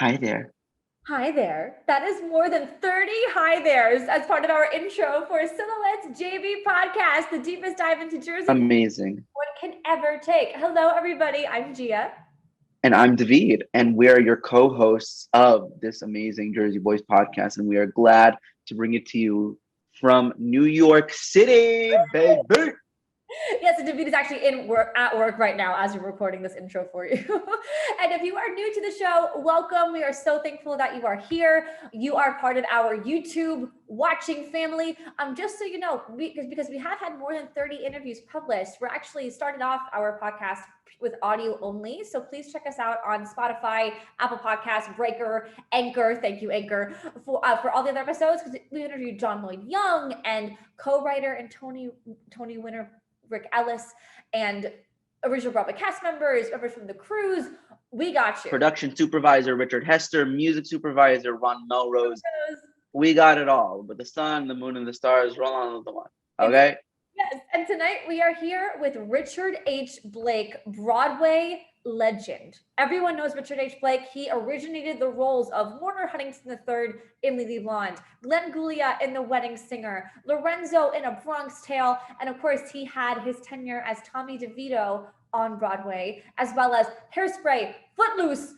Hi there. Hi there. That is more than 30 hi there's as part of our intro for Silhouette's JV podcast, the deepest dive into Jersey Amazing. one can ever take. Hello, everybody. I'm Gia. And I'm David, and we are your co-hosts of this amazing Jersey Boys podcast, and we are glad to bring it to you from New York City, baby. Yes, and David is actually at work right now as we're recording this intro for you. And if you are new to the show, welcome. We are so thankful that you are here. You are part of our YouTube watching family. Just so you know, because we have had more than 30 interviews published, we're actually started off our podcast with audio only. So please check us out on Spotify, Apple Podcasts, Breaker, Anchor. Thank you, Anchor, for all the other episodes, because we interviewed John Lloyd Young and co-writer and Tony winner Rick Ellis, and original Broadway cast members from the cruise. We got you. Production supervisor Richard Hester, music supervisor Ron Melrose. We got it all. But the sun, the moon, and the stars roll on with the one. Okay? Yes, and tonight we are here with Richard H. Blake, Broadway legend. Everyone knows Richard H. Blake. He originated the roles of Warner Huntington III in Legally Blonde, Glen Guglia in The Wedding Singer, Lorenzo in A Bronx Tale, and of course he had his tenure as Tommy DeVito on Broadway, as well as Hairspray, Footloose,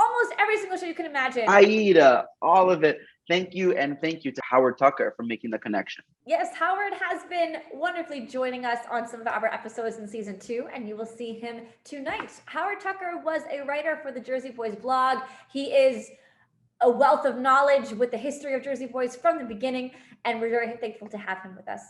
almost every single show you can imagine. Aida, all of it. Thank you, and thank you to Howard Tucker for making the connection. Yes, Howard has been wonderfully joining us on some of our episodes in season 2, and you will see him tonight. Howard Tucker was a writer for the Jersey Boys blog. He is a wealth of knowledge with the history of Jersey Boys from the beginning, and we're very thankful to have him with us.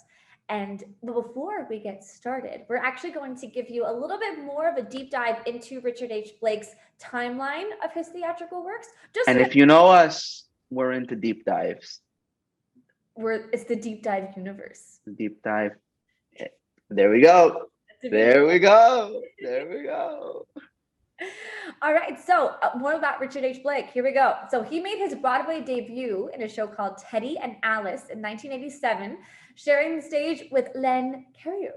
And before we get started, we're actually going to give you a little bit more of a deep dive into Richard H. Blake's timeline of his theatrical works. And if you know us, we're into deep dives. It's the deep dive universe. Deep dive. There we go. There we go. There we go. All right, so more about Richard H. Blake. Here we go. So he made his Broadway debut in a show called Teddy and Alice in 1987, sharing the stage with Len Guglia.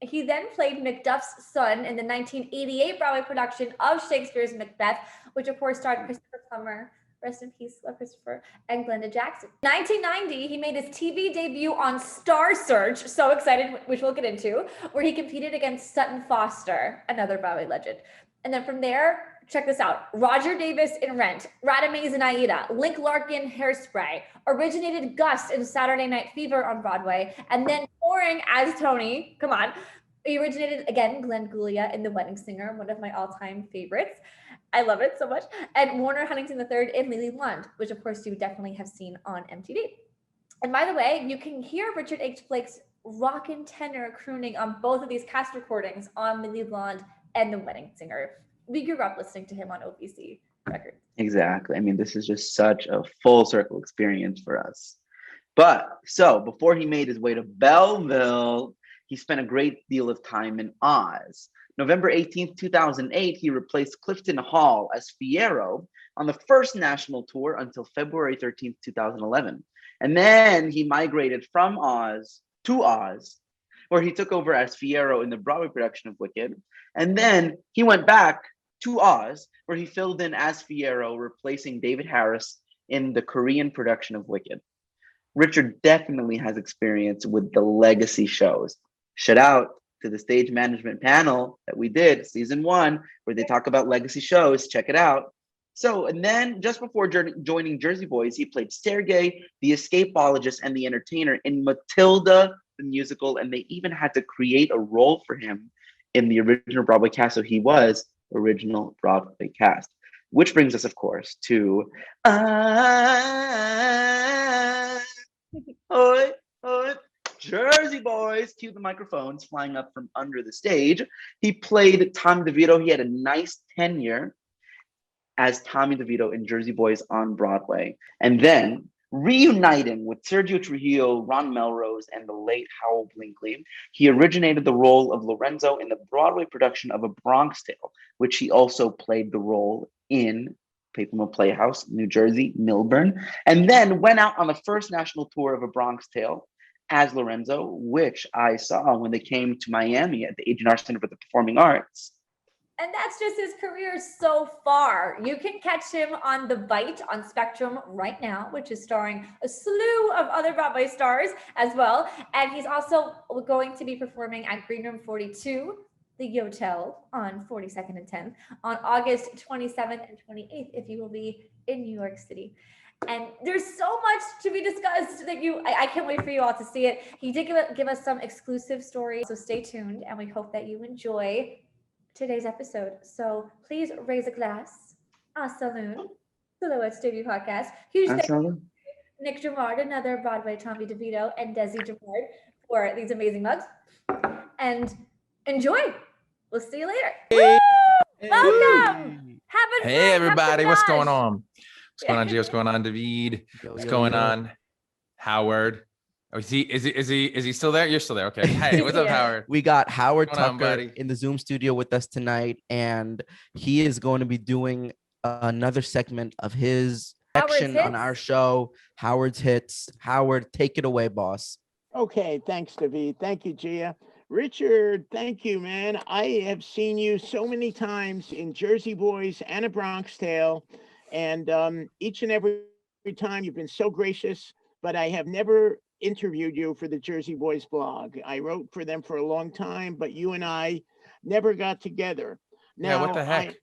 He then played Macduff's son in the 1988 Broadway production of Shakespeare's Macbeth, which of course starred Christopher Plummer, rest in peace, Christopher, and Glenda Jackson. In 1990, he made his TV debut on Star Search, so excited, which we'll get into, where he competed against Sutton Foster, another Broadway legend. And then from there, check this out. Roger Davis in Rent, Radames in Aida, Link Larkin, Hairspray, originated Gus in Saturday Night Fever on Broadway, and then touring as Tony, come on. He originated, again, Glen Guglia in The Wedding Singer, one of my all-time favorites. I love it so much. And Warner Huntington III in Legally Blonde, which of course you definitely have seen on MTV. And by the way, you can hear Richard H. Blake's rockin' tenor crooning on both of these cast recordings on Legally Blonde and The Wedding Singer. We grew up listening to him on OPC records. Exactly. I mean, this is just such a full circle experience for us. But so before he made his way to Belleville, he spent a great deal of time in Oz. November 18th, 2008, he replaced Clifton Hall as Fiyero on the first national tour until February 13th, 2011. And then he migrated from Oz to Oz, where he took over as Fiyero in the Broadway production of Wicked. And then he went back to Oz, where he filled in as Fiyero, replacing David Harris in the Korean production of Wicked. Richard definitely has experience with the legacy shows. Shout out to the stage management panel that we did season 1, where they talk about legacy shows. Check it out. So, and then just before joining Jersey Boys, he played Sergei, the escapologist, and the entertainer in Matilda, the musical, and they even had to create a role for him in the original Broadway cast. So he was original Broadway cast, which brings us, of course, to Jersey Boys. Cue the microphones flying up from under the stage. He played Tommy DeVito. He had a nice tenure as Tommy DeVito in Jersey Boys on Broadway. And then reuniting with Sergio Trujillo, Ron Melrose, and the late Howell Blinkley, he originated the role of Lorenzo in the Broadway production of A Bronx Tale, which he also played the role in Paper Mill Playhouse, New Jersey, Milburn, and then went out on the first national tour of A Bronx Tale as Lorenzo, which I saw when they came to Miami at the H&R Center for the Performing Arts. And that's just his career so far. You can catch him on The Bite on Spectrum right now, which is starring a slew of other Broadway stars as well. And he's also going to be performing at Green Room 42, the Yotel, on 42nd and 10th on August 27th and 28th, if you will be in New York City. And there's so much to be discussed that I can't wait for you all to see it. He did give us some exclusive stories, so stay tuned, and we hope that you enjoy today's episode. So please raise a glass. A saloon. Silhouette's debut podcast. Huge thank you to Nick Gerard, another Broadway Tommy DeVito, and Desi Gerard for these amazing mugs. And enjoy. We'll see you later. Hey. Welcome. Hey everybody, what's going on? What's going on, G? What's going on, David? What's going on, Howard? Oh, is he still there? You're still there. Okay. Hey, what's up, Howard? We got Howard Tucker on, in the Zoom studio with us tonight, and he is going to be doing another segment of his section on our show, Howard's Hits. Howard, take it away, boss. Okay, thanks, David. Thank you, Gia. Richard, thank you, man. I have seen you so many times in Jersey Boys and A Bronx Tale, and each and every time you've been so gracious, but I have never interviewed you for the Jersey Boys blog. I wrote for them for a long time, but you and I never got together. Now, what the heck?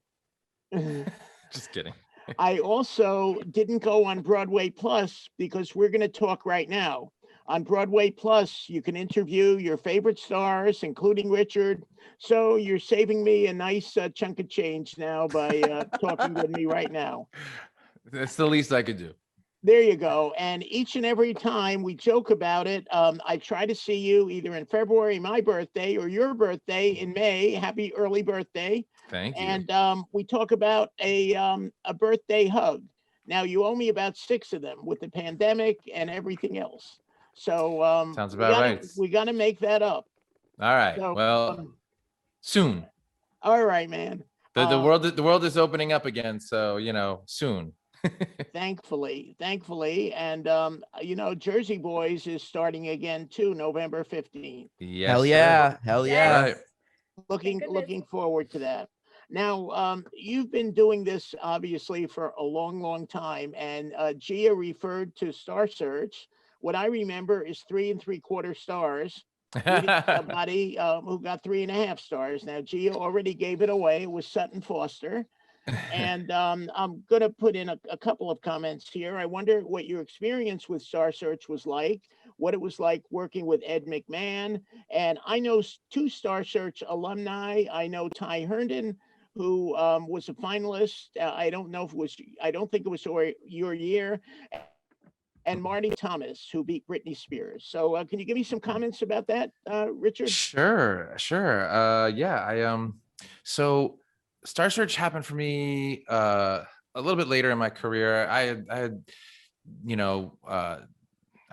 Just kidding. I also didn't go on Broadway Plus because we're going to talk right now. On Broadway Plus, you can interview your favorite stars, including Richard. So you're saving me a nice chunk of change now by talking with me right now. That's the least I could do. There you go. And each and every time we joke about it, I try to see you either in February, my birthday, or your birthday in May. Happy early birthday. Thank you. And we talk about a birthday hug. Now, you owe me about 6 of them with the pandemic and everything else. So sounds about right. We got to make that up. All right. So, well, soon. All right, man. The world is opening up again. So, soon. Thankfully. And, Jersey Boys is starting again too, November 15th. Yes, hell yeah. Hell yeah. Right. Looking forward to that. Now, you've been doing this obviously for a long, long time. And Gia referred to Star Search. What I remember is 3 3/4 stars. Somebody who got 3.5 stars. Now, Gia already gave it away. It was Sutton Foster. And I'm going to put in a couple of comments here. I wonder what your experience with Star Search was like, what it was like working with Ed McMahon. And I know 2 Star Search alumni. I know Ty Herndon, who was a finalist. I don't think it was your year. And Marty Thomas, who beat Britney Spears. So can you give me some comments about that, Richard? Sure. Yeah, so Star Search happened for me a little bit later in my career. I'd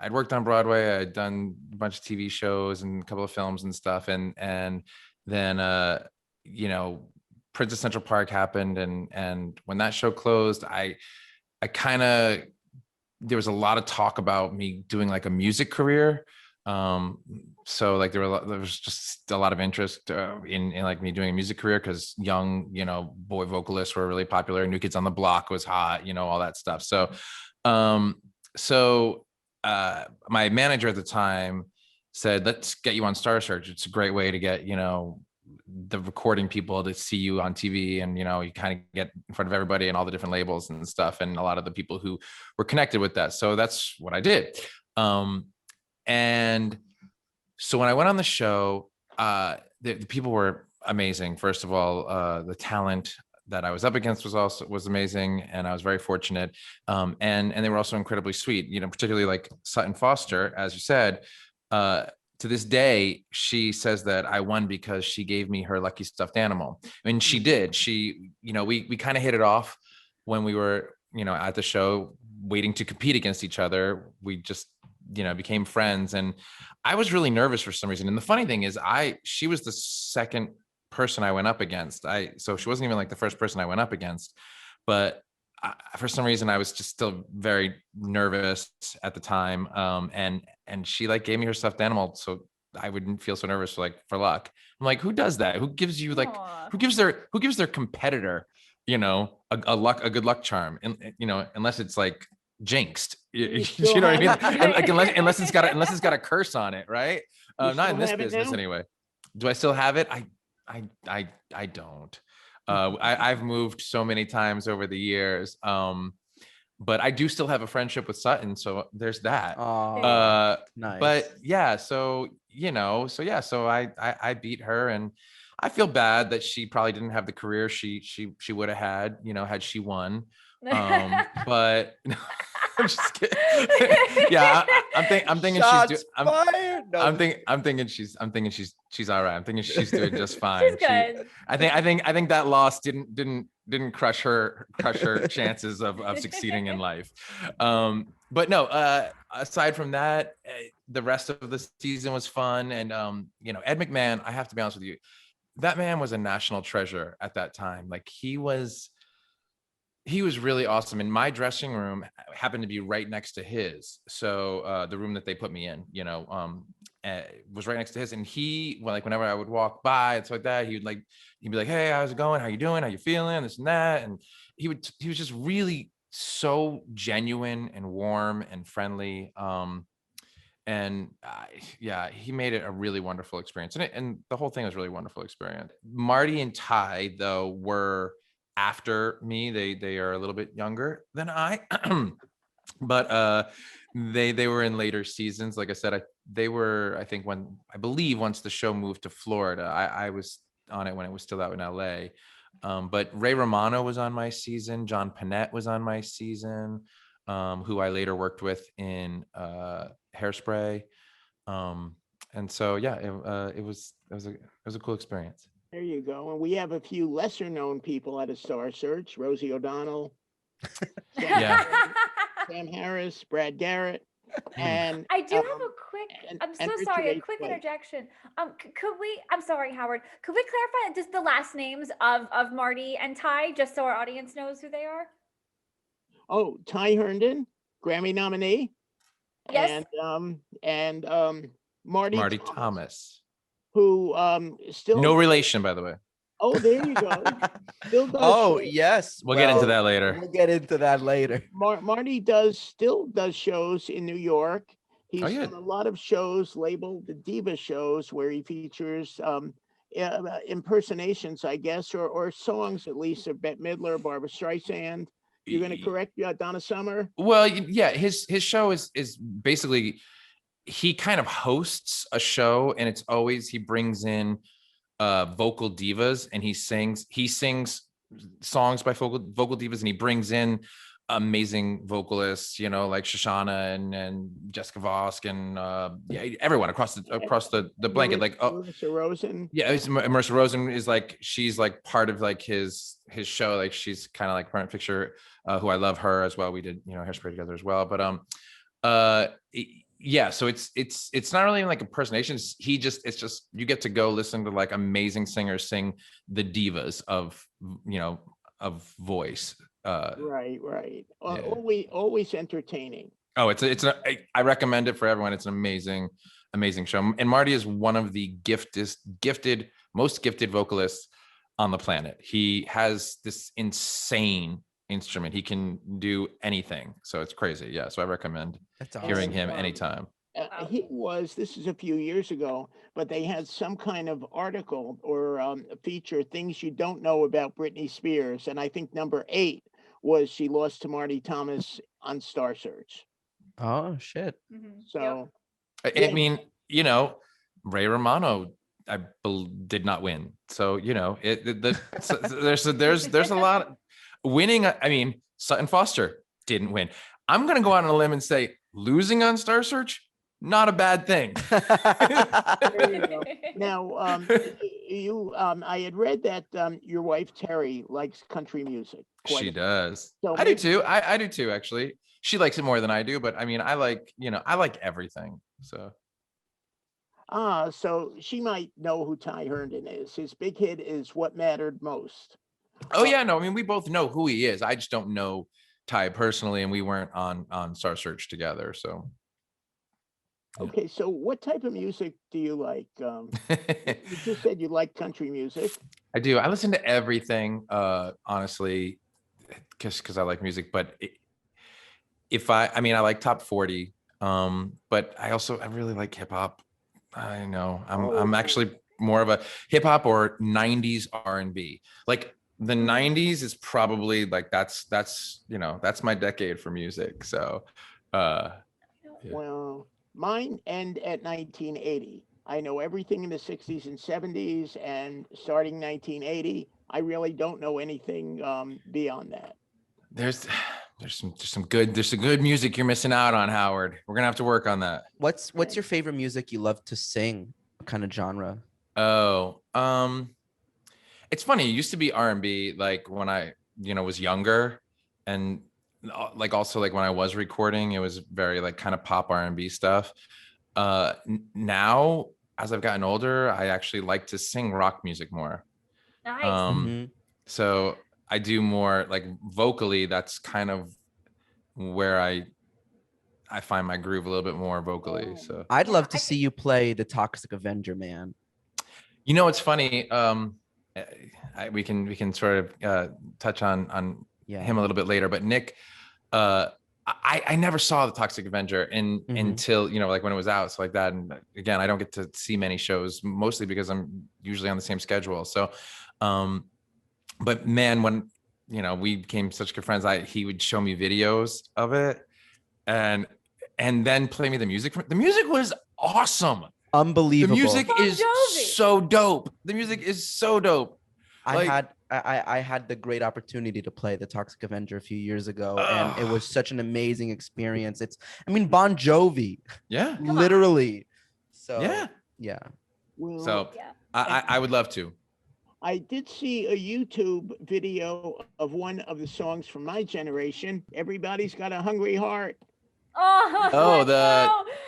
worked on Broadway. I'd done a bunch of TV shows and a couple of films and stuff. And then, Princess Central Park happened. And when that show closed, I kind of, there was a lot of talk about me doing like a music career. So like there was just a lot of interest in like me doing a music career because young, boy vocalists were really popular. New Kids on the Block was hot, all that stuff. So, my manager at the time said, let's get you on Star Search. It's a great way to get, the recording people to see you on TV, and you kind of get in front of everybody and all the different labels and stuff, and a lot of the people who were connected with that. So that's what I did. And so when I went on the show, the people were amazing. First of all, the talent that I was up against was amazing, and I was very fortunate. And they were also incredibly sweet. Particularly like Sutton Foster, as you said. To this day, she says that I won because she gave me her lucky stuffed animal. And she did. She, we kind of hit it off when we were, at the show waiting to compete against each other. We just, became friends. And I was really nervous for some reason. And the funny thing is she was the second person I went up against. So she wasn't even like the first person I went up against, but for some reason I was just still very nervous at the time. And she like gave me her stuffed animal. So I wouldn't feel so nervous for luck. I'm like, who does that? Who gives you like, Aw. who gives their competitor, a good luck charm? And unless it's like jinxed, you know what I mean? Like, unless it's got a curse on it, right? Not in this business anyway. Do I still have it? I don't. I've moved so many times over the years. But I do still have a friendship with Sutton, so there's that. Nice. But yeah, so I beat her, and I feel bad that she probably didn't have the career she would have had, had she won. But I'm just kidding. Yeah, I'm thinking Shots fired. No, I'm thinking she's all right. I'm thinking she's doing just fine. She's good. I think that loss didn't crush her chances of succeeding in life. But no, aside from that, the rest of the season was fun. And Ed McMahon, I have to be honest with you, that man was a national treasure at that time. Like he was really awesome. And my dressing room happened to be right next to his. So the room that they put me in, was right next to his. And whenever I would walk by and stuff like that, he'd be like, hey, how's it going? How you doing? How you feeling? This and that. And he was just really so genuine and warm and friendly. He made it a really wonderful experience. And the whole thing was really wonderful experience. Marty and Ty, though, were after me. They are a little bit younger than I, but they were in later seasons. Like I said, they were, I think, once the show moved to Florida. I was on it when it was still out in LA. But Ray Romano was on my season. John Panette was on my season, who I later worked with in Hairspray. And so it was a cool experience. There you go. And we have a few lesser known people at a Star Search: Rosie O'Donnell, Sam Harris, Brad Garrett. And I do have a quick, I'm so sorry, a quick interjection. I'm sorry, Howard, could we clarify just the last names of Marty and Ty, just so our audience knows who they are? Oh, Ty Herndon, Grammy nominee. Yes. And Marty Thomas. Who still no relation, by the way. Oh, there you go. Still does shows. Yes. We'll get into that later. Marty still does shows in New York. He's done a lot of shows labeled the Diva shows, where he features impersonations, I guess, or songs at least of Bette Midler, Barbara Streisand. You're going to correct Donna Summer? Well, yeah, his show is basically, he kind of hosts a show, and it's always, he brings in vocal divas, and he sings songs by vocal divas, and he brings in amazing vocalists, like Shoshana and Jessica Vosk and everyone across the blanket. Marissa Rosen. Yeah, Marissa Rosen is she's part of his show. She's kind of like Current Picture, who I love her as well. We did Hairspray together as well. But so it's not really like impersonations. It's just you get to go listen to amazing singers sing the divas of voice. Right. Always entertaining. Oh, I recommend it for everyone. It's an amazing show. And Marty is one of the most gifted vocalists on the planet. He has this insane instrument. He can do anything. So it's crazy. Yeah. So I recommend hearing him anytime. This is a few years ago, but they had some kind of article or a feature, things you don't know about Britney Spears. And I think number 8 was she lost to Marty Thomas on Star Search. Oh, shit. Mm-hmm. So, I mean, Ray Romano, did not win. So, there's a lot of winning. I mean, Sutton Foster didn't win. I'm going to go out on a limb and say losing on Star Search, not a bad thing. There you go. Now, I had read that your wife Terry likes country music. She does. So I do too. I do too, actually. She likes it more than I do, but I mean, I like everything. So. So she might know who Ty Herndon is. His big hit is What Mattered Most. Oh yeah, no, I mean, we both know who he is. I just don't know Ty personally, and we weren't on Star Search together. So. Okay, so what type of music do you like? You just said you like country music. I do. I listen to everything, honestly, because I like music. But I mean, I like top 40. But I really like hip hop. I know. I'm actually more of a hip hop or 90s R&B. Like the 90s is probably like that's that's my decade for music. So yeah. Well, mine end at 1980. I know everything in the 60s and 70s, and starting 1980, I really don't know anything beyond that. There's some good music you're missing out on, Howard. We're gonna have to work on that. What's your favorite music you love to sing? What kind of genre? Oh, it's funny. It used to be R&B, like when I, was younger, and like also like when I was recording, it was very like kind of pop R&B stuff. Now, as I've gotten older, I actually like to sing rock music more. Nice. So I do more like vocally. That's kind of where I find my groove a little bit more vocally. So I'd love to see you play the Toxic Avenger, man. It's funny. We can sort of touch on him a little bit later, but Nick, I never saw the Toxic Avenger until like when it was out, so like that. And again, I don't get to see many shows, mostly because I'm usually on the same schedule. So, but man, when we became such good friends, he would show me videos of it, and then play me the music. The music was awesome. Unbelievable. The music is so dope. The music is so dope. I had the great opportunity to play the Toxic Avenger a few years ago, and it was such an amazing experience. Bon Jovi. Yeah. Literally. So yeah. Well, so I would love to. I did see a YouTube video of one of the songs from my generation. Everybody's Got a Hungry Heart. Oh,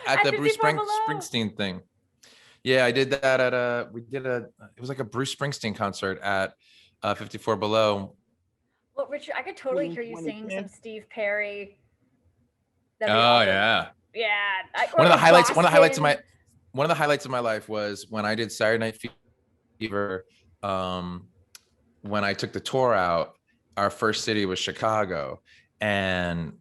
at the Bruce Springsteen thing. Yeah, I did that at it was like a Bruce Springsteen concert at 54 Below. Well, Richard, I could totally hear you singing some Steve Perry. Yeah. Yeah. One of the highlights of my life was when I did Saturday Night Fever. When I took the tour out, our first city was Chicago, and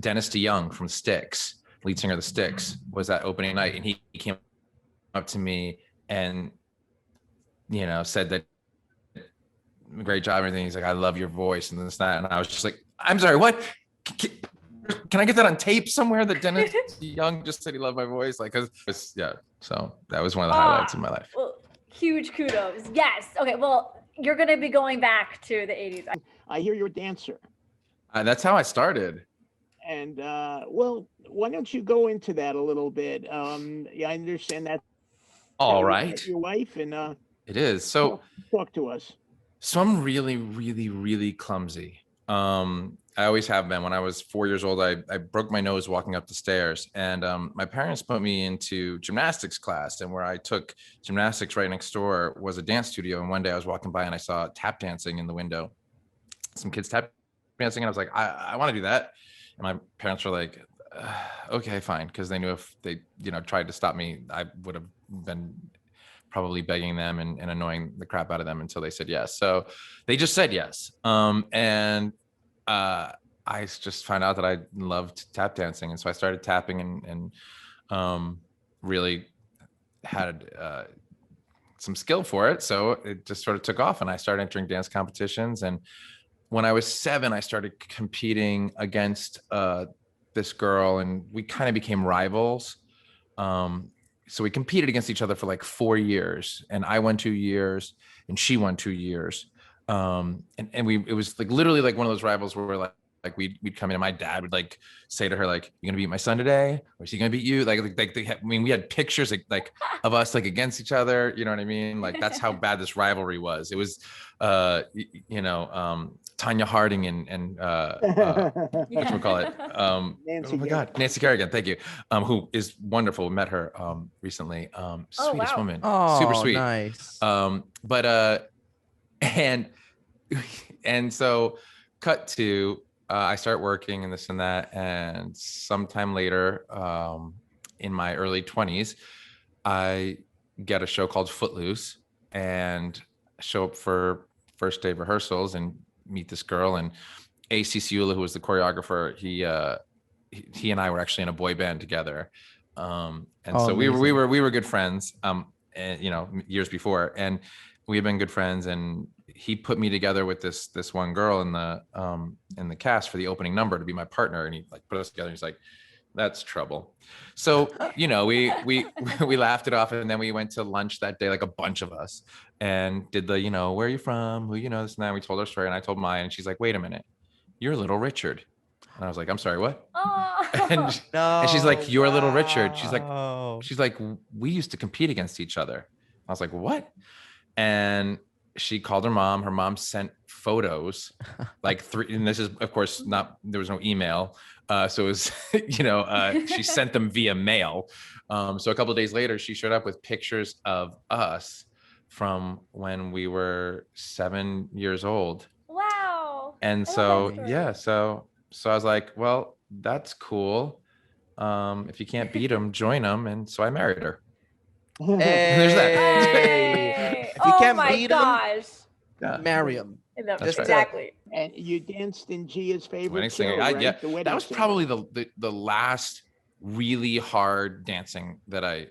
Dennis DeYoung from Styx, lead singer of the Styx, was that opening night, and he came up to me and said that great job and everything. He's like, I love your voice and this, that, and I was just like, I'm sorry, what? Can I get that on tape somewhere that Dennis DeYoung just said he loved my voice? Like, so that was one of the highlights of my life. Well, huge kudos. Yes. Okay. Well, you're gonna be going back to the 80s. I hear you're a dancer. That's how I started. And well, why don't you go into that a little bit? I understand that. All right. Your wife and it is. So talk to us. So I'm really, really, really clumsy. I always have been. When I was 4 years old, I broke my nose walking up the stairs, and my parents put me into gymnastics class, and where I took gymnastics right next door was a dance studio. And one day I was walking by and I saw tap dancing in the window, some kids tap dancing, and I was like, I want to do that. And my parents were like, okay, fine. Because they knew if they, tried to stop me, I would have been probably begging them and annoying the crap out of them until they said yes. So they just said yes. And I just found out that I loved tap dancing. And so I started tapping and really had some skill for it. So it just sort of took off, and I started entering dance competitions. And when I was 7, I started competing against this girl, and we kind of became rivals. So we competed against each other for like 4 years, and I won 2 years and she won 2 years. And it was like literally like one of those rivals where we're like we'd come in and my dad would like say to her, like, you gonna beat my son today? Or is he gonna beat you? We had pictures like of us like against each other. You know what I mean? Like that's how bad this rivalry was. It was, Tanya Harding and whatchamacallit? Nancy, oh my God, Nancy Kerrigan, thank you. Who is wonderful. Met her recently. Sweetest woman. Oh, super sweet. Nice. And so cut to I start working and this and that, and sometime later in my early 20s, I get a show called Footloose and show up for first day of rehearsals and meet this girl. And A.C. Ciula, who was the choreographer, he and I were actually in a boy band together. And so amazing. we were good friends, and, you know, years before, and we had been good friends. And he put me together with this one girl in the cast for the opening number to be my partner. And he like put us together. And he's like, that's trouble. So, you know, we laughed it off, and then we went to lunch that day, like a bunch of us, and did the, you know, where are you from? Who, you know, this and that. We told our story, and I told mine, and she's like, wait a minute, you're Little Richard. And I was like, I'm sorry, what? Oh. And she's like, you're Little Richard. She's Wow. like, we used to compete against each other. I was like, what? And she called her mom. Her mom sent photos, like 3, and this is, of course, there was no email. So it was, you know, she sent them via mail. So a couple of days later, she showed up with pictures of us from when we were 7 years old. Wow. And so, yeah, so I was like, well, that's cool. If you can't beat them, join them. And so I married her. Hey. There's that. Hey. If you can't my beat 'em, gosh. Yeah. marry him. That's right. Exactly. And you danced in Gia's favorite Wedding show, singer. right? Yeah, The Wedding that was Singer. probably the last really hard dancing that I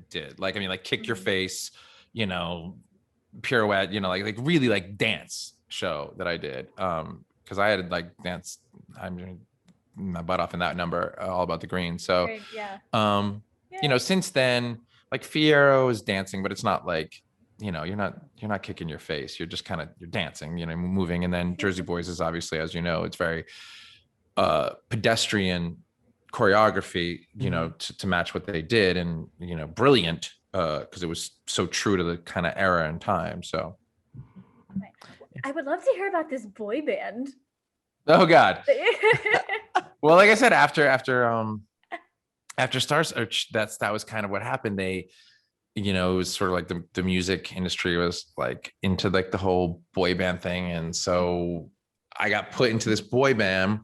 did. Like, I mean, like kick your face, you know, pirouette, you know, like really like dance show that I did. Because I had like dance, I'm my butt off in that number, All About the Green. So, Great, yeah. You know, since then, like Fierro is dancing, but it's not like, you know, you're not kicking your face. You're just kind of, you're dancing, you know, moving. And then Jersey Boys is obviously, as you know, it's very pedestrian choreography, you know, to match what they did, and, you know, brilliant because it was so true to the kind of era and time. So I would love to hear about this boy band. oh God. Well, like I said, after Star Search, that was kind of what happened. They, you know, it was sort of like the music industry was like into like the whole boy band thing. And so I got put into this boy band,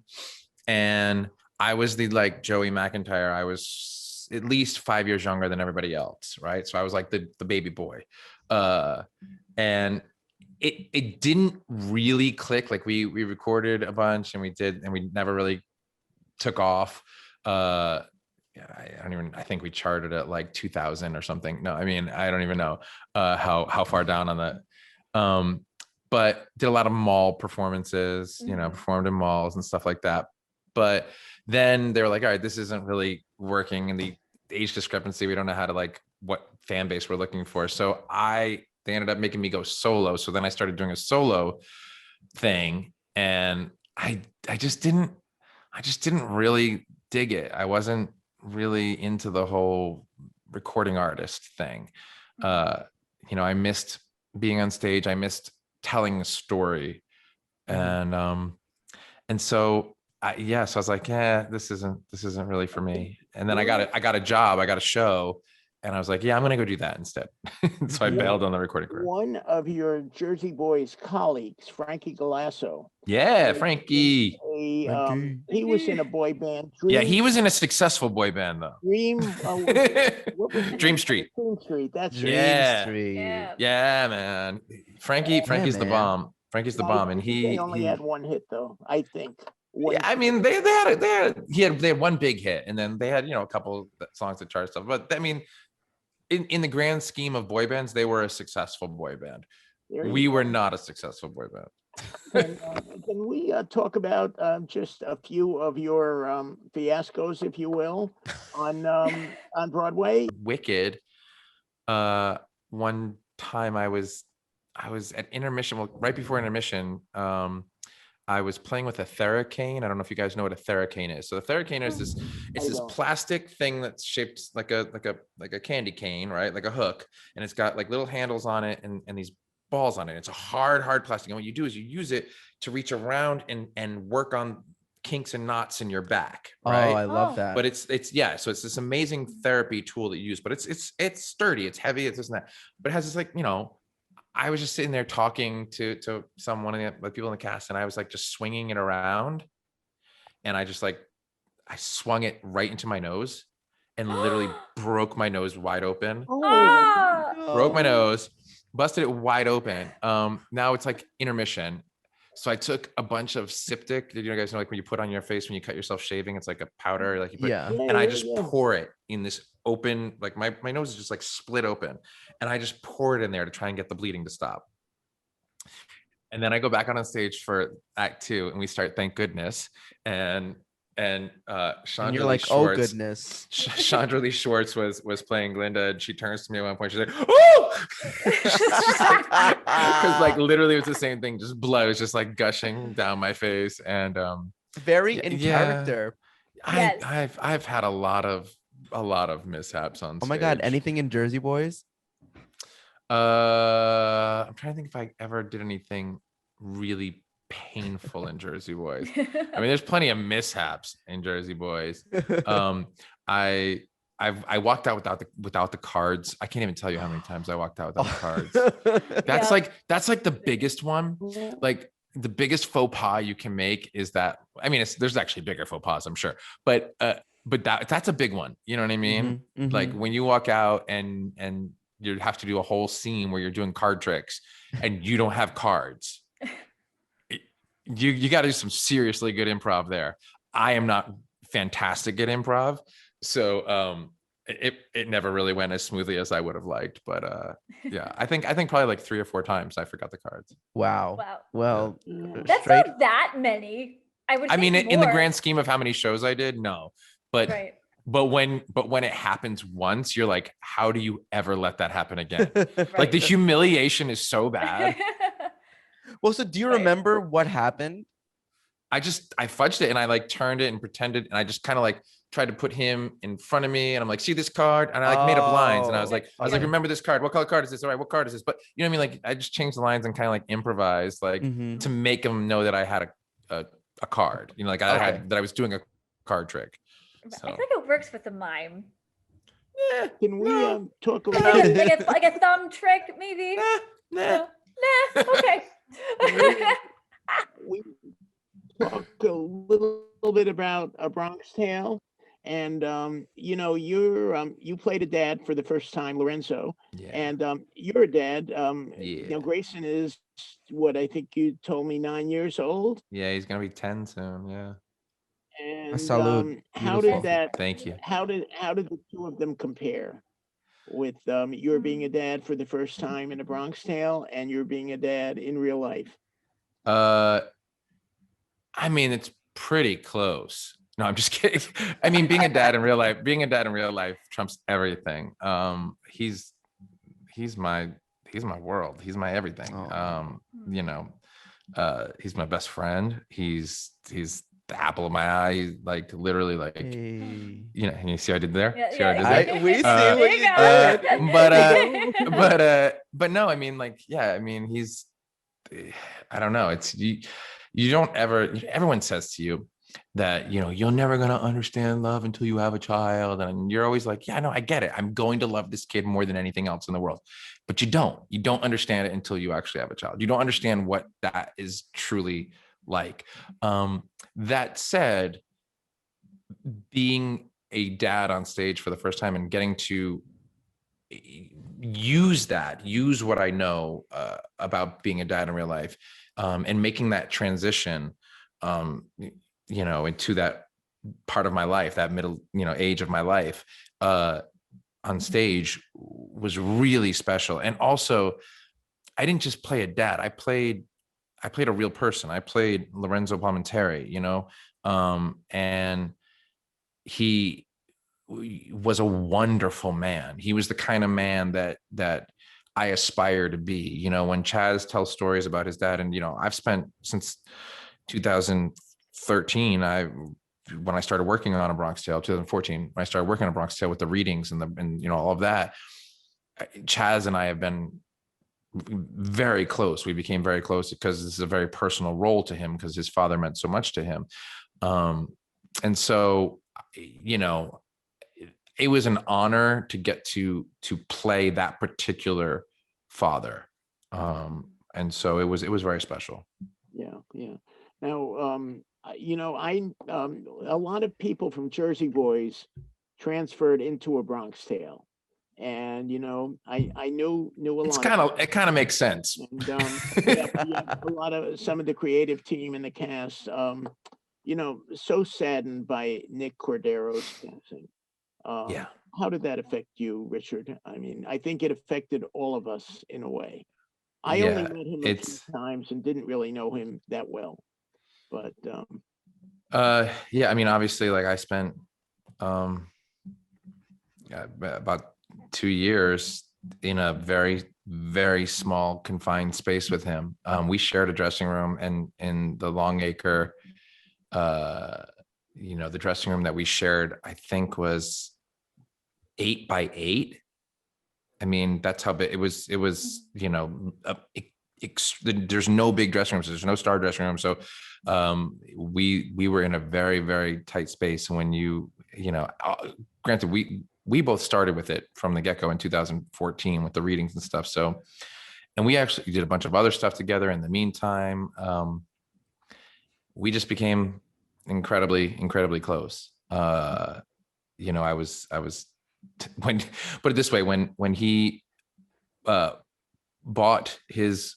and I was the like Joey McIntyre. I was at least 5 years younger than everybody else. Right. So I was like the baby boy. And it didn't really click. Like we recorded a bunch and we never really took off. I think we charted at like 2000 or something. No, I mean, I don't even know how far down on that. But did a lot of mall performances, you know, performed in malls and stuff like that. But then they were like, all right, this isn't really working, and the age discrepancy, we don't know how to like what fan base we're looking for. So they ended up making me go solo. So then I started doing a solo thing, and I just didn't really dig it. I wasn't really into the whole recording artist thing. You know, I missed being on stage. I missed telling a story. And so so I was like, yeah, this isn't really for me. And then I got a job, I got a show, and I was like, yeah, I'm gonna go do that instead. So I bailed on the recording career. One of your Jersey Boys colleagues, Frankie Galasso. Yeah, Frankie. He was in a boy band. Yeah, he was in a successful boy band though. Dream Dream Street. Dream Street. That's Dream Yeah. Street. Yeah, man. Frankie's the man. bomb. Frankie's the bomb, and they only had one hit though, I think. Yeah, I mean, they had one big hit, and then they had, you know, a couple songs that chart stuff. But I mean, in the grand scheme of boy bands, they were a successful boy band. We were not a successful boy band. Can we talk about just a few of your fiascos, if you will, on Broadway? Wicked. One time I was at intermission, well, right before intermission. I was playing with a theracane. I don't know if you guys know what a theracane is. So the theracane is this plastic thing that's shaped like a candy cane, right? Like a hook, and it's got like little handles on it and these balls on it. It's a hard plastic. And what you do is you use it to reach around and work on kinks and knots in your back. Right? Oh, I love that. But it's so it's this amazing therapy tool that you use, but it's sturdy, it's heavy, it's this and that. But it has this, like, you know, I was just sitting there talking to one of the people in the cast, and I was like just swinging it around, and I swung it right into my nose, and literally broke my nose wide open. Ah! Broke my nose, busted it wide open. Now it's like intermission. So I took a bunch of Siptic. Did you guys know, like when you put on your face when you cut yourself shaving, it's like a powder, like you put, and I just pour it in this open, like my nose is just like split open, and I just pour it in there to try and get the bleeding to stop. And then I go back on stage for Act 2, and we start Thank Goodness, and Chandra you're Lee like, Schwartz, oh goodness. Chandra Lee Schwartz was playing Glinda, and she turns to me at one point. She's like, "Oh!" Because like literally it was the same thing. Just blood was just like gushing down my face, and very in character. I've had a lot of mishaps on stage. Oh my God! Anything in Jersey Boys? I'm trying to think if I ever did anything really painful in Jersey Boys. I mean, there's plenty of mishaps in Jersey Boys. I walked out without the cards. I can't even tell you how many times I walked out without the cards. That's like the biggest one. Like the biggest faux pas you can make is that, I mean, there's actually bigger faux pas, I'm sure, but that's a big one. You know what I mean? Like when you walk out and you have to do a whole scene where you're doing card tricks and you don't have cards. You got to do some seriously good improv there. I am not fantastic at improv, so it never really went as smoothly as I would have liked. But yeah, I think probably like 3 or 4 times I forgot the cards. Wow. Well, that's not that many. I mean, in the grand scheme of how many shows I did, no, but. Right. But when it happens once, you're like, how do you ever let that happen again? Right. Like the humiliation is so bad. Well, so do you remember what happened? I fudged it and I like turned it and pretended, and I just kind of like tried to put him in front of me, and I'm like, see this card? And I like made up lines, and I was like, remember this card? What color card is this? All right, what card is this? But you know what I mean? Like I just changed the lines and kind of like improvised, like to make him know that I had a card. You know, like I was doing a card trick. So. I think it works with the mime. Yeah. Can we talk about like a thumb trick, maybe? Nah. Okay. We talk a little bit about A Bronx Tale, and you know, you played a dad for the first time, Lorenzo, and you're a dad. You know, Grayson is what I think you told me 9 years old. Yeah, he's gonna be 10 soon. Yeah. And salute. how did that? Thank you. How did the two of them compare? With you're being a dad for the first time in A Bronx Tale, and you're being a dad in real life. I mean, it's pretty close. No, I'm just kidding. I mean, being a dad in real life trumps everything. He's my world. He's my everything. You know, he's my best friend. He's the apple of my eye. He's like literally like, you know, and you see what I did there? We see what you did. But no, I mean, like, yeah, I mean, he's, I don't know. It's you don't ever, everyone says to you that, you know, you're never going to understand love until you have a child. And you're always like, yeah, no, I get it. I'm going to love this kid more than anything else in the world. But you don't understand it until you actually have a child. You don't understand what that is truly like. That said, being a dad on stage for the first time and getting to use what I know about being a dad in real life, and making that transition, you know, into that part of my life, that middle, you know, age of my life, on stage was really special. And also, I didn't just play a dad. I played a real person. I played Lorenzo Palmenteri, you know, and he was a wonderful man. He was the kind of man that I aspire to be. You know, when Chaz tells stories about his dad, and, you know, I've spent since 2013, when I started working on A Bronx Tale, 2014, when I started working on A Bronx Tale with the readings and you know, all of that, Chaz and I have been very close. We became very close because this is a very personal role to him, because his father meant so much to him. And so, you know, it was an honor to get to play that particular father. And so it was very special. Yeah. Now, you know, a lot of people from Jersey Boys transferred into A Bronx Tale. And I knew a lot. It kind of makes sense. And a lot of some of the creative team in the cast, so saddened by Nick Cordero's passing. Yeah. How did that affect you, Richard? I mean, I think it affected all of us in a way. I only met him a few times and didn't really know him that well. But yeah, I mean, obviously, like I spent about 2 years in a very, very small confined space with him. We shared a dressing room, and in the Longacre, the dressing room that we shared, I think was 8 by 8. I mean, that's how big it was. It was, there's no big dressing rooms. There's no star dressing room. So we were in a very, very tight space. And when granted, we both started with it from the get-go in 2014 with the readings and stuff. So, and we actually did a bunch of other stuff together in the meantime. We just became incredibly, incredibly close. I was when, put it this way, when he bought his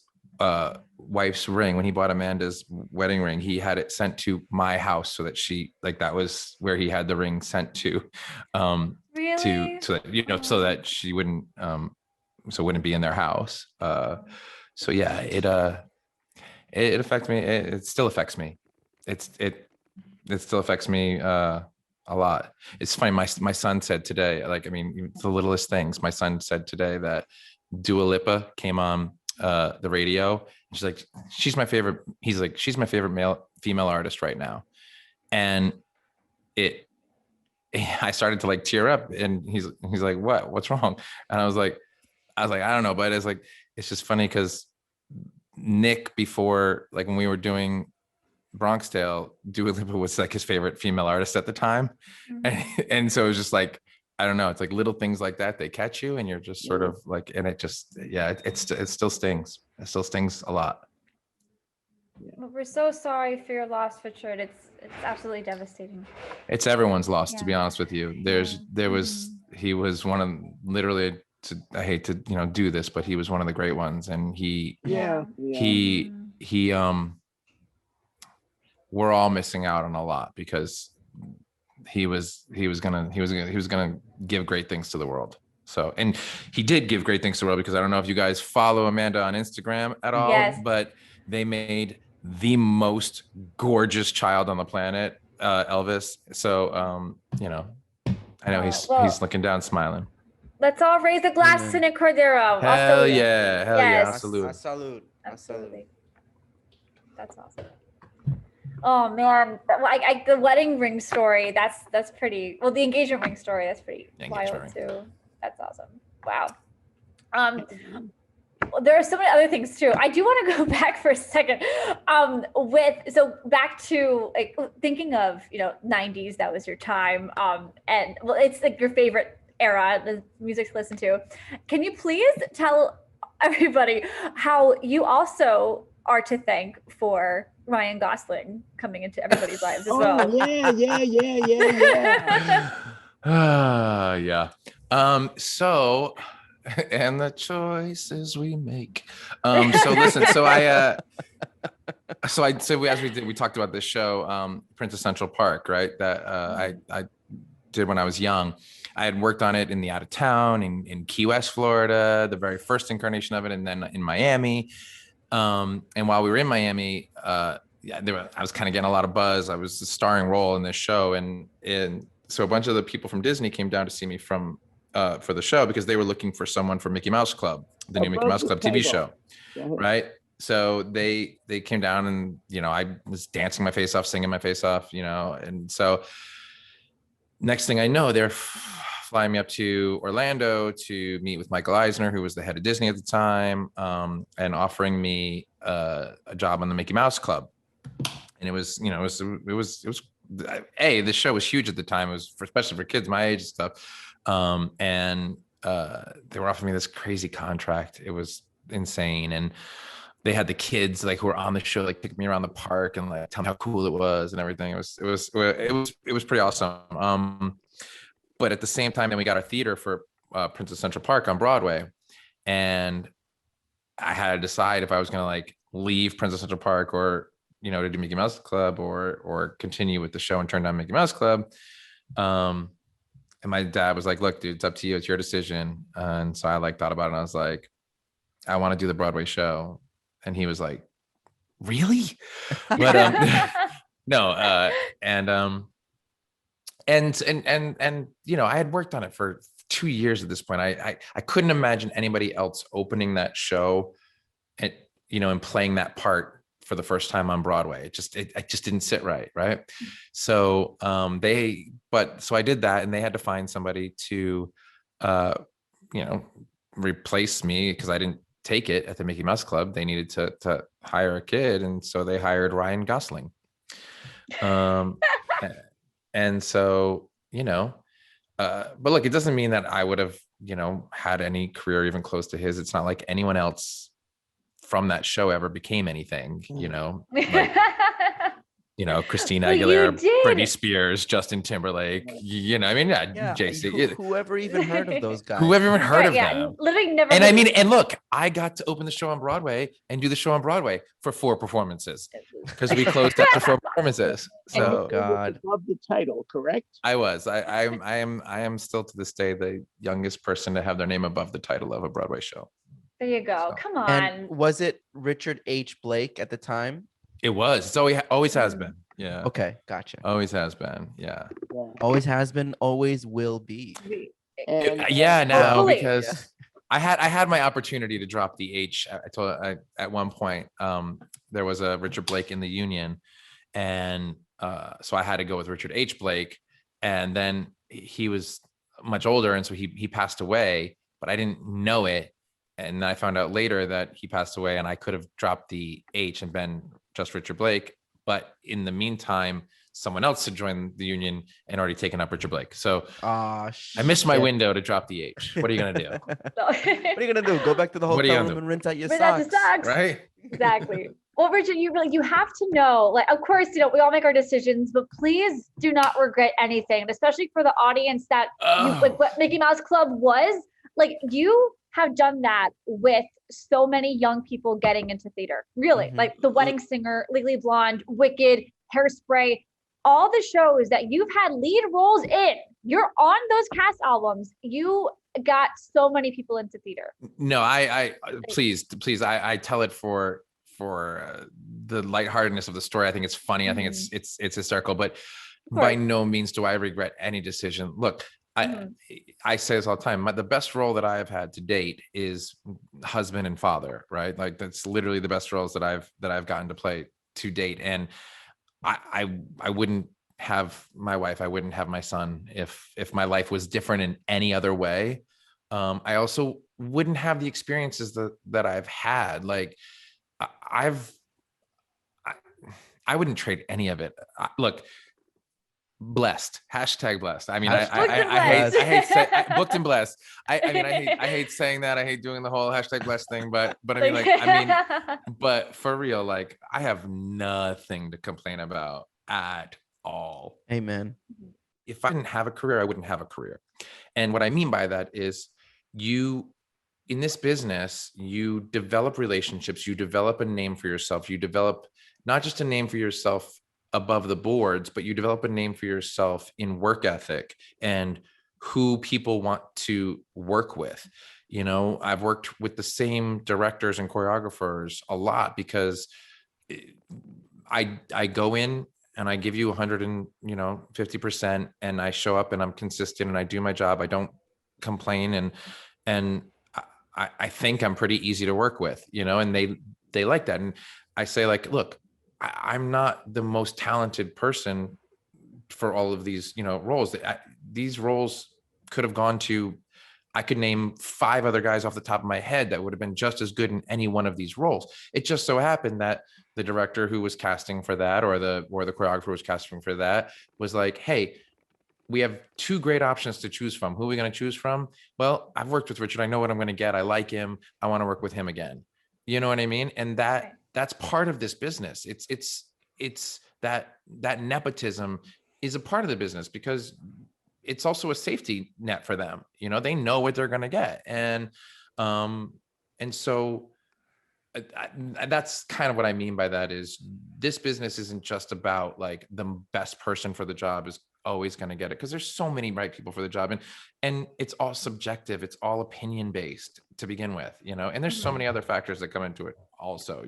wife's ring, when he bought Amanda's wedding ring, he had it sent to my house so that that was where he had the ring sent to, Really? so that she wouldn't, wouldn't be in their house. So yeah, it affects me. It still affects me. It still affects me a lot. It's funny. My son said today, the littlest things. My son said today that Dua Lipa came on the radio. She's like, she's my favorite. He's like, she's my favorite female artist right now. And I started to tear up, and he's like, what's wrong? And I was like, I don't know, but it's just funny because Nick, before, when we were doing Bronx Tale, Dua Lipa was his favorite female artist at the time. Mm-hmm. And so it was just I don't know. It's little things like that. They catch you, and you're just sort of and it just, it still stings. It still stings a lot. Well, we're so sorry for your loss, Richard. It's absolutely devastating. It's everyone's loss, to be honest with you. He was one of, literally, I hate to, do this, but he was one of the great ones. And we're all missing out on a lot because he was gonna give great things to the world. So, and he did give great things to the world, because I don't know if you guys follow Amanda on Instagram at all, but they made the most gorgeous child on the planet, Elvis. So, I know he's looking down, smiling. Let's all raise a glass to Nick Cordero. Hell yeah, salute. Absolutely. That's awesome. Oh man, the wedding ring story, that's pretty, well, the engagement ring story, that's pretty wild too. That's awesome. Wow. There are so many other things too. I do want to go back for a second. Back to thinking of 90s, that was your time. And well, it's your favorite era, the music to listen to. Can you please tell everybody how you also are to thank for Ryan Gosling coming into everybody's lives as well? Yeah. So, and the choices we make. So listen, we talked about this show, Prince of Central Park, right? That I did when I was young. I had worked on it in the out of town in Key West, Florida, the very first incarnation of it, and then in Miami. And while we were in Miami, I was kind of getting a lot of buzz. I was a starring role in this show, and so a bunch of the people from Disney came down to see me for the show, because they were looking for someone for Mickey Mouse Club, the new Mickey Mouse Club TV show, right? So they came down, and I was dancing my face off, singing my face off, and so next thing I know, they're flying me up to Orlando to meet with Michael Eisner, who was the head of Disney at the time, and offering me a job on the Mickey Mouse Club. And it was the show was huge at the time. It was especially for kids my age and stuff. And they were offering me this crazy contract. It was insane. And they had the kids who were on the show pick me around the park and tell me how cool it was and everything. It was pretty awesome. But at the same time, then we got our theater for Princess Central Park on Broadway. And I had to decide if I was going to like leave Princess Central Park or, to do Mickey Mouse Club or continue with the show and turn down Mickey Mouse Club. And my dad was like, look, dude, it's up to you. It's your decision. And so I like thought about it and I was like, I want to do the Broadway show. And he was like, really? But no. And I had worked on it for 2 years at this point. I couldn't imagine anybody else opening that show and, and playing that part for the first time on Broadway. It just didn't sit right. So so I did that, and they had to find somebody to replace me because I didn't take it at the Mickey Mouse Club. They needed to hire a kid, and so they hired Ryan Gosling. And so, but look, it doesn't mean that I would have, had any career even close to his. It's not like anyone else from that show ever became anything, like, Christina Aguilera, Britney Spears, Justin Timberlake, JC. Whoever even heard of those guys? Whoever even heard of them? Literally never. And and look, I got to open the show on Broadway and do the show on Broadway for 4 performances because we closed after 4 performances. So God, above the title, correct? I was. I am still to this day the youngest person to have their name above the title of a Broadway show. There you go. So. Come on. And was it Richard H. Blake at the time? It was. It's always has been. Yeah. Okay, gotcha. Always has been. Yeah. Always has been. Always will be. And, now because I had my opportunity to drop the H. At one point there was a Richard Blake in the Union, and so I had to go with Richard H. Blake, and then he was much older, and so he passed away, but I didn't know it. And I found out later that he passed away, and I could have dropped the H and been just Richard Blake. But in the meantime, someone else had joined the Union and already taken up Richard Blake. So I missed my window to drop the H. What are you going to do? What are you going to do? Go back to the hotel room and rinse out your socks. Right? Exactly. Well, Richard, you have to know, like, of course, we all make our decisions, but please do not regret anything, and especially for the audience that what Mickey Mouse Club was. Like, you have done that with so many young people getting into theater. Really, like The Wedding Singer, Legally Blonde, Wicked, Hairspray, all the shows that you've had lead roles in. You're on those cast albums. You got so many people into theater. No, I please, I tell it for the lightheartedness of the story. I think it's funny. I think it's hysterical, but by no means do I regret any decision. Look, I say this all the time. The best role that I have had to date is husband and father, right? Like that's literally the best roles that I've gotten to play to date. And I wouldn't have my wife, I wouldn't have my son if my life was different in any other way. I also wouldn't have the experiences that I've had. Like I wouldn't trade any of it. Look, blessed, #blessed. I mean, I hate booked and blessed. I hate saying that. I hate doing the whole #blessed thing, but but for real, like I have nothing to complain about at all. Amen. If I didn't have a career, I wouldn't have a career. And what I mean by that is in this business, you develop relationships, you develop a name for yourself, you develop not just a name for yourself above the boards, but you develop a name for yourself in work ethic and who people want to work with. I've worked with the same directors and choreographers a lot because I go in and I give you 150%, and I show up and I'm consistent and I do my job. I don't complain, and I think I'm pretty easy to work with, and they like that. And I say, like, look, I'm not the most talented person for all of these, roles. These roles could have gone to, I could name 5 other guys off the top of my head that would have been just as good in any one of these roles. It just so happened that the director who was casting for that, or the choreographer was casting for that, was like, hey, we have 2 great options to choose from. Who are we going to choose from? Well, I've worked with Richard. I know what I'm going to get. I like him. I want to work with him again. You know what I mean? And that's part of this business. It's that nepotism is a part of the business, because it's also a safety net for them. They know what they're going to get. And so that's kind of what I mean by that is this business isn't just about like the best person for the job is always going to get it, because there's so many right people for the job, and it's all subjective, it's all opinion based to begin with, and there's so many other factors that come into it also,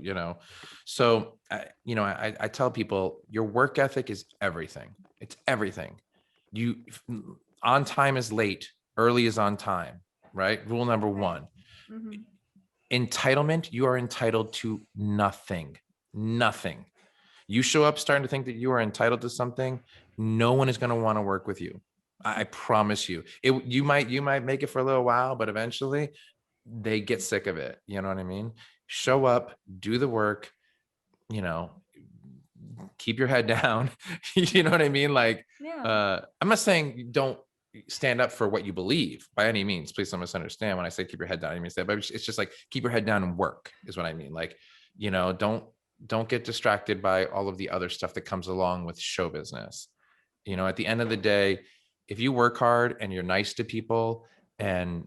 so I tell people your work ethic is everything. It's everything. You on time is late, early is on time, right? Rule number one. Entitlement, you are entitled to nothing. You show up starting to think that you are entitled to something, no one is going to want to work with you. I promise you. You might make it for a little while, but eventually they get sick of it. You know what I mean? Show up, do the work, keep your head down. You know what I mean? Like, I'm not saying don't stand up for what you believe by any means. Please don't misunderstand when I say keep your head down. I mean, but it's just like keep your head down and work is what I mean. Like, don't get distracted by all of the other stuff that comes along with show business. At the end of the day, if you work hard and you're nice to people and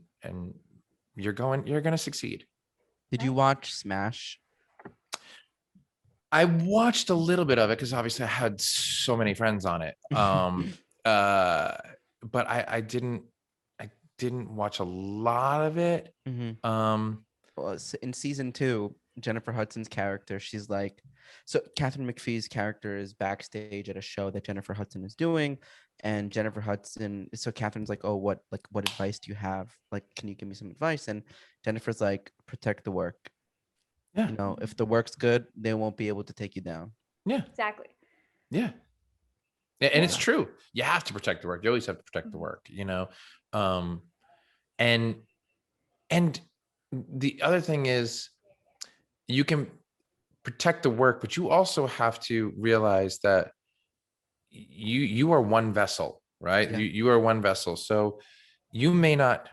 you're going to succeed. Did you watch Smash? I watched a little bit of it because obviously I had so many friends on it. But I didn't watch a lot of it. Well, in season 2, Jennifer Hudson's character, she's like, so Catherine McPhee's character is backstage at a show that Jennifer Hudson is doing, and Jennifer Hudson, so Catherine's like, oh, what advice do you have? Like, can you give me some advice? And Jennifer's like, protect the work. Yeah. If the work's good, they won't be able to take you down. Yeah. Exactly. Yeah. And it's true. You have to protect the work. You always have to protect the work, and the other thing is you can protect the work, but you also have to realize that you are one vessel, right? Yeah. You are one vessel. So you may not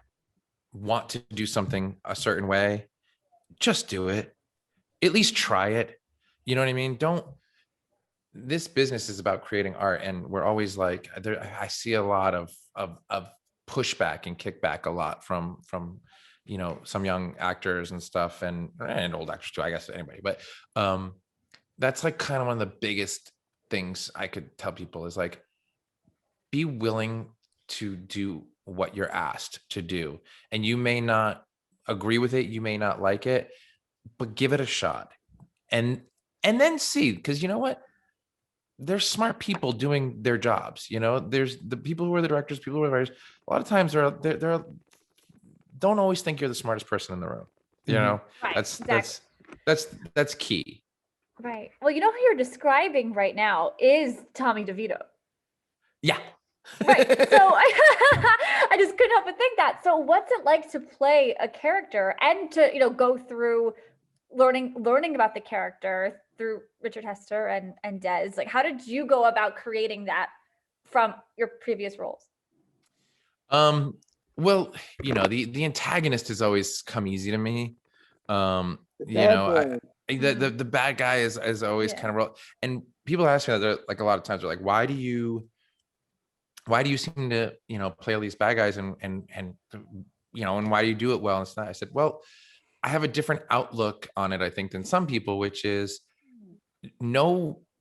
want to do something a certain way. Just do it. At least try it. You know what I mean? This business is about creating art, and we're always like, I see a lot of pushback and kickback a lot from some young actors and stuff, and old actors too, I guess, anybody. But that's like kind of one of the biggest things I could tell people is like, be willing to do what you're asked to do. And you may not agree with it, you may not like it, but give it a shot. And then see, because you know what? There's smart people doing their jobs. There's the people who are the directors, people who are the writers. A lot of times they're don't always think you're the smartest person in the room. Right, that's key. Right. Well, who you're describing right now is Tommy DeVito. Yeah. Right. So I just couldn't help but think that. So what's it like to play a character and to, go through learning about the character through Richard Hester and Des? Like, how did you go about creating that from your previous roles? Well, the antagonist has always come easy to me. The bad guy is always kind of real. And people ask me that, like, a lot of times they're like, why do you seem to, play all these bad guys and why do you do it well? And it's not. I said, well, I have a different outlook on it, I think, than some people, which is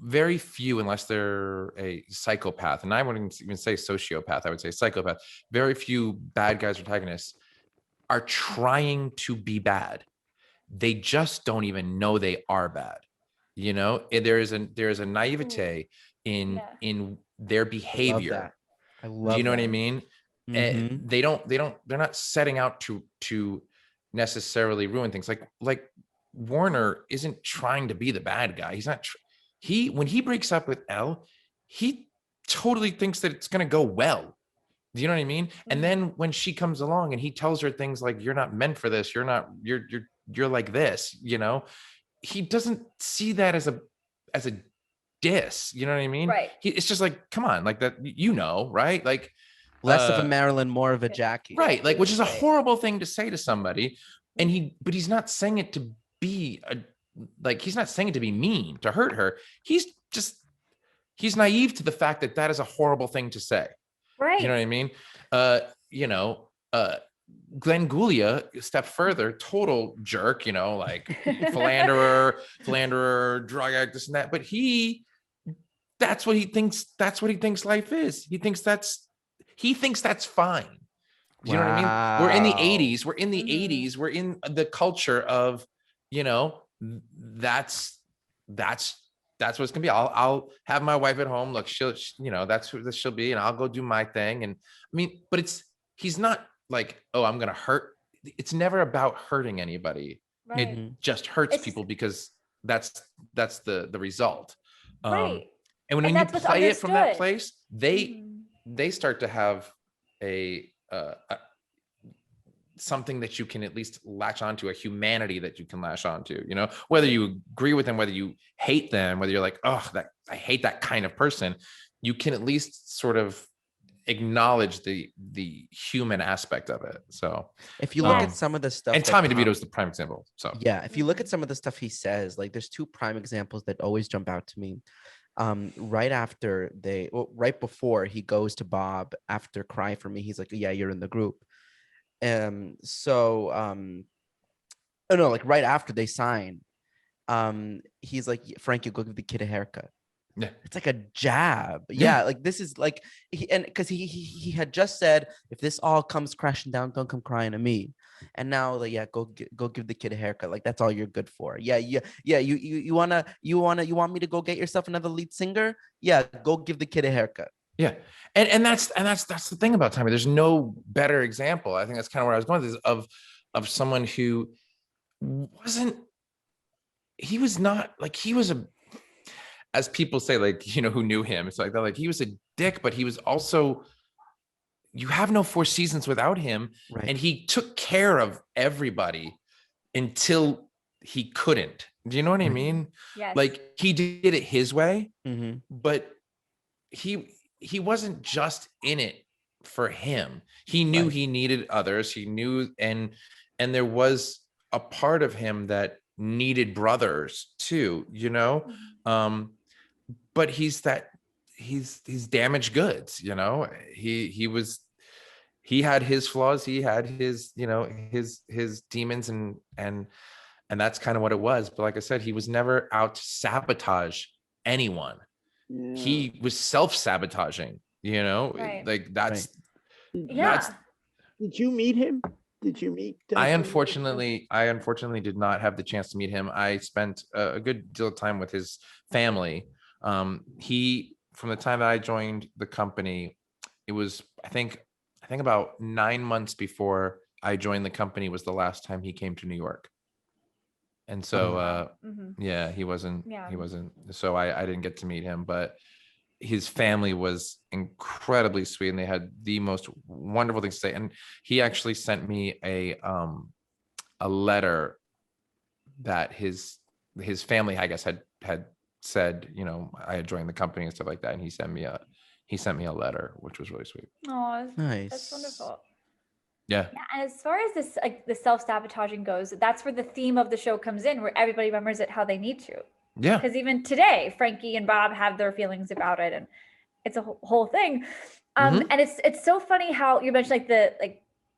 very few, unless they're a psychopath, and I wouldn't even say sociopath, I would say psychopath. Very few bad guys or antagonists are trying to be bad. They just don't even know they are bad. There is a naivete in their behavior. I love you know that. what I mean? And they're not setting out to necessarily ruin things. Like Warner isn't trying to be the bad guy. He's not. When he breaks up with Elle, he totally thinks that it's going to go well. Do you know what I mean? And then when she comes along and he tells her things like, you're not meant for this. You're like this, he doesn't see that as a diss. You know what I mean? Right. It's just like, come on, like that, right? Like less of a Marilyn, more of a Jackie. Right. Like, which is a horrible thing to say to somebody. But he's not saying it to be he's not saying it to be mean, to hurt her. He's naive to the fact that is a horrible thing to say. Right. You know what I mean? You know, Glen Guglia, a step further, total jerk, you know, like philanderer, drug addict, this and that. But that's what he thinks life is. He thinks that's fine. Do you know what I mean? We're in the 80s. We're in the 80s. We're in the culture of, you know, that's what it's gonna be. I'll have my wife at home. Look, you know, that's who this she'll be, and I'll go do my thing. And I mean, but he's not like, oh, I'm gonna hurt. It's never about hurting anybody. Right. It just hurts people because that's the result. Right. And when you that's what's play it from that understood. place, they start to have something that you can at least latch onto, a humanity that you can latch onto, you know, whether you agree with them, whether you hate them, whether you're like, oh, I hate that kind of person, you can at least sort of acknowledge the human aspect of it. So if you look at some of the stuff, and Tommy DeVito is the prime example. So yeah, if you look at some of the stuff he says, like there's two prime examples that always jump out to me. Right before he goes to Bob after Cry for Me, he's like, yeah, you're in the group. Like right after they sign, he's like, Frankie, go give the kid a haircut. Yeah, it's like a jab. Yeah, like this is like because he had just said, if this all comes crashing down, don't come crying to me. And now, like, yeah, go give the kid a haircut. Like that's all you're good for. Yeah. You want me to go get yourself another lead singer? Yeah, go give the kid a haircut. Yeah, and that's the thing about Tommy. There's no better example. I think that's kind of where I was going with this, of someone who he was not like, he was as people say, like, you know, who knew him. It's like that, like he was a dick, but he was also, you have no Four Seasons without him. Right. And he took care of everybody until he couldn't. Do you know what I mean? Yes. Like he did it his way, but he wasn't just in it for him. He knew he needed others. He knew, and there was a part of him that needed brothers too, you know? But he's damaged goods, you know? He had his flaws. He had his, you know, his demons, and that's kind of what it was. But like I said, he was never out to sabotage anyone. Yeah. He was self-sabotaging, you know, like that's. Did you meet him? Did you meet? I unfortunately did not have the chance to meet him. I spent a good deal of time with his family. He, from the time that I joined the company, it was, I think about 9 months before I joined the company was the last time he came to New York. And so, he wasn't, so I didn't get to meet him, but his family was incredibly sweet, and they had the most wonderful things to say. And he actually sent me a letter that his family, I guess, had said, you know, I had joined the company and stuff like that. And he sent me a letter, which was really sweet. Oh, nice. That's wonderful. Yeah. And as far as this, like the self-sabotaging goes, that's where the theme of the show comes in, where everybody remembers it how they need to. Yeah. Because even today, Frankie and Bob have their feelings about it, and it's a whole thing. And it's so funny how you mentioned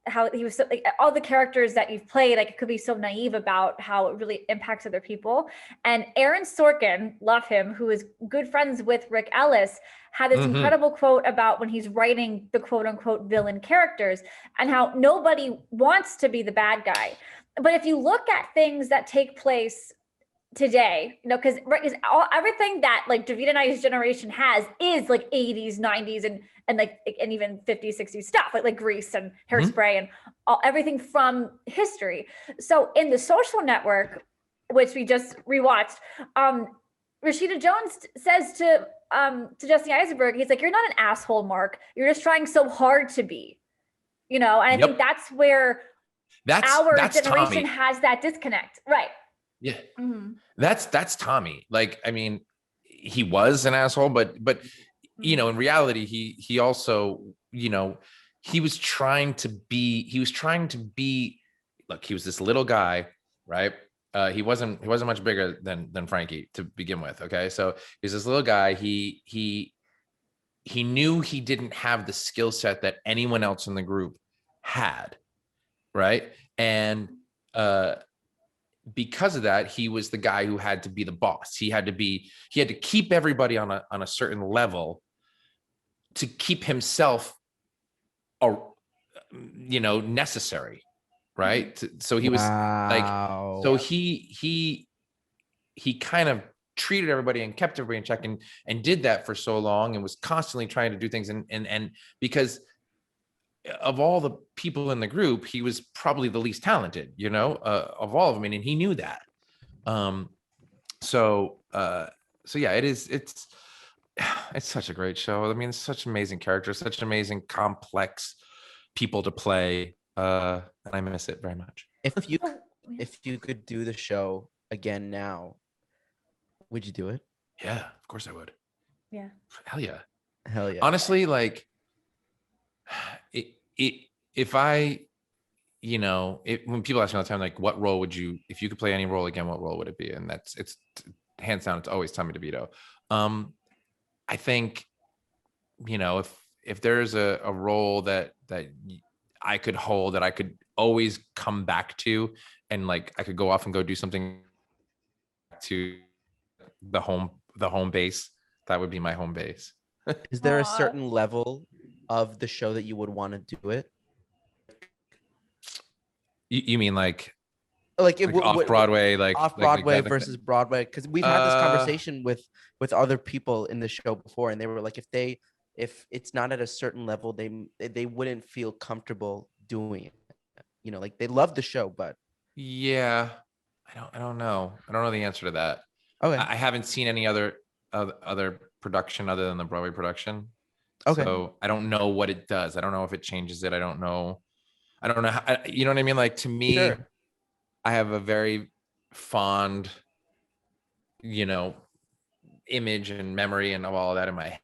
how he was so, like, all the characters that you've played, like it could be so naive about how it really impacts other people. And Aaron Sorkin, love him, who is good friends with Rick Ellis, had this incredible quote about when he's writing the quote unquote villain characters and how nobody wants to be the bad guy. But if you look at things that take place today, you know, because everything that like David and I's generation has is like 80s, 90s, and even 50s, 60s stuff, like Grease and Hairspray and everything from history. So in The Social Network, which we just rewatched, Rashida Jones says to Jesse Eisenberg, he's like, "You're not an asshole, Mark. You're just trying so hard to be," you know. And I think that's where our generation Tommy has that disconnect, right? Yeah, that's Tommy. Like, I mean, he was an asshole, but you know, in reality, he also, you know, he was trying to be. Look, he was this little guy, right? He wasn't much bigger than Frankie to begin with. Okay, so he's this little guy. He he knew he didn't have the skill set that anyone else in the group had, right? And because of that, he was the guy who had to be the boss. He had to keep everybody on a certain level to keep himself, necessary, right? So he was like, so he kind of treated everybody and kept everybody in check and did that for so long and was constantly trying to do things. And because of all the people in the group, he was probably the least talented, of all of them. And he knew that. So yeah, it's such a great show. I mean, it's such amazing characters, such amazing complex people to play. And I miss it very much. If you could do the show again now, would you do it? Yeah, of course I would. Yeah. Hell yeah. Hell yeah. Honestly, like if I, when people ask me all the time, like, what role would you, if you could play any role again, what role would it be? And it's hands down, it's always Tommy DeVito. I think, if there's a role that I could hold, that I could always come back to, and like I could go off and go do something to the home base, that would be my home base. Is there a certain level of the show that you would want to do it? You mean like off Broadway, off Broadway versus Broadway? Because we've had this conversation with other people in the show before, and they were like, if it's not at a certain level, they wouldn't feel comfortable doing it. Like they love the show, but yeah, I don't know the answer to that. Okay. I haven't seen any other production other than the Broadway production. Okay. So I don't know what it does. I don't know if it changes it. I don't know how, you know what I mean? Like, to me, Sure. I have a very fond, image and memory and all of that in my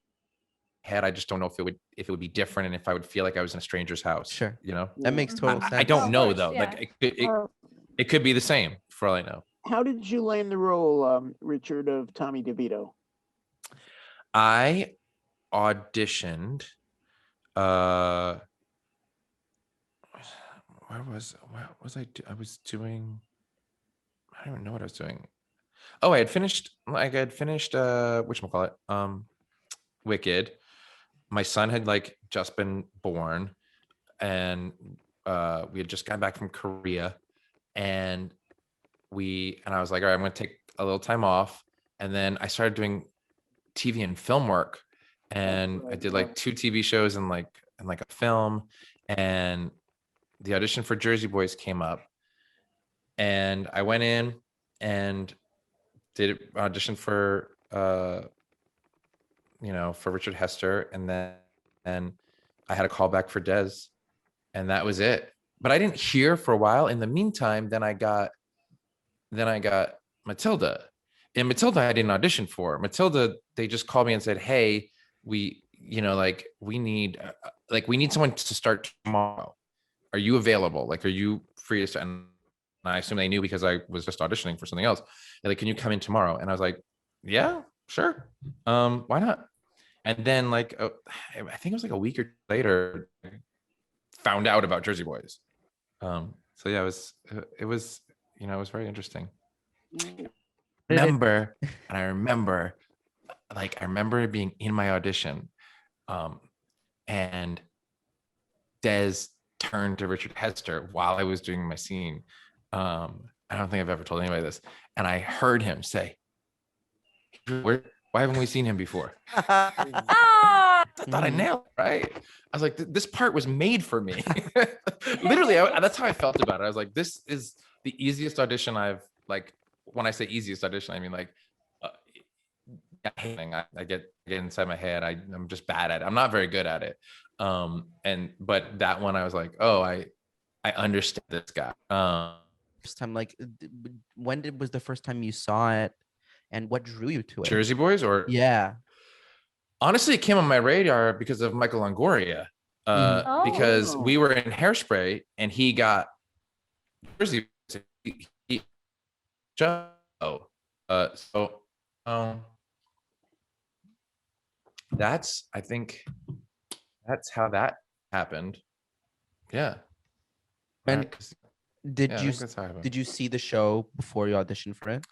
head. I just don't know if it would be different, and if I would feel like I was in a stranger's house. Sure. Yeah. That makes total sense. I don't know course, though. yeah. Like it could be the same for all I know. How did you land the role, Richard, of Tommy DeVito? I auditioned. What was I? I was doing. I don't even know what I was doing. Oh, I had finished. Whatchamacallit? Wicked. My son had just been born, and we had just gotten back from Korea, and I was like, all right, I'm going to take a little time off, and then I started doing TV and film work, and I did 2 TV shows and like a film, and the audition for Jersey Boys came up, and I went in and did audition for for Richard Hester, and then I had a call back for Des, and that was it. But I didn't hear for a while. In the meantime, then I got Matilda. And Matilda I didn't audition for. Matilda, they just called me and said, hey, we need someone to start tomorrow. Are you available? Are you free to start? And I assume they knew because I was just auditioning for something else. They're like, can you come in tomorrow? And I was like, yeah, sure. Why not? And then I think it was a week or two later, I found out about Jersey Boys. So yeah, it was very interesting. I remember being in my audition, and Des turned to Richard Hester while I was doing my scene. I don't think I've ever told anybody this, and I heard him say, why haven't we seen him before? I thought I nailed it, right? I was like, this part was made for me. Literally, that's how I felt about it. I was like, this is the easiest audition I've when I say easiest audition, I mean I get inside my head. I'm just bad at it. I'm not very good at it. But that one I was like, oh, I understand this guy. First time, when was the first time you saw it, and what drew you to it? Jersey Boys, or yeah. Honestly, it came on my radar because of Michael Longoria. Because we were in Hairspray and he got Jersey show. I think that's how that happened. Yeah. And did I you think that's how it happened. did you see the show before you auditioned for it?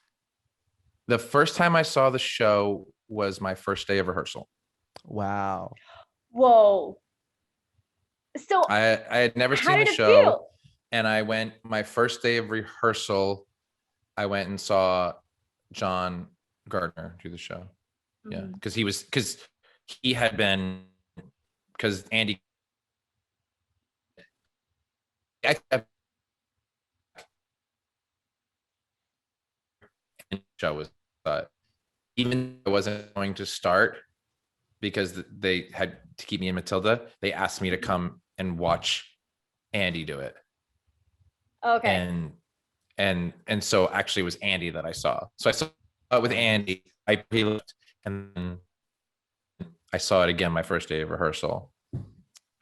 The first time I saw the show was my first day of rehearsal. Wow. Whoa. So I had never how seen the did it show, feel? and I went my first day of rehearsal. I went and saw John Gardner do the show. Yeah, because he had been, because Andy. Show was even though I wasn't going to start because they had to keep me in Matilda. They asked me to come and watch Andy do it. Okay. And so actually it was Andy that I saw. So I saw it with Andy. I pre-left, and then I saw it again my first day of rehearsal.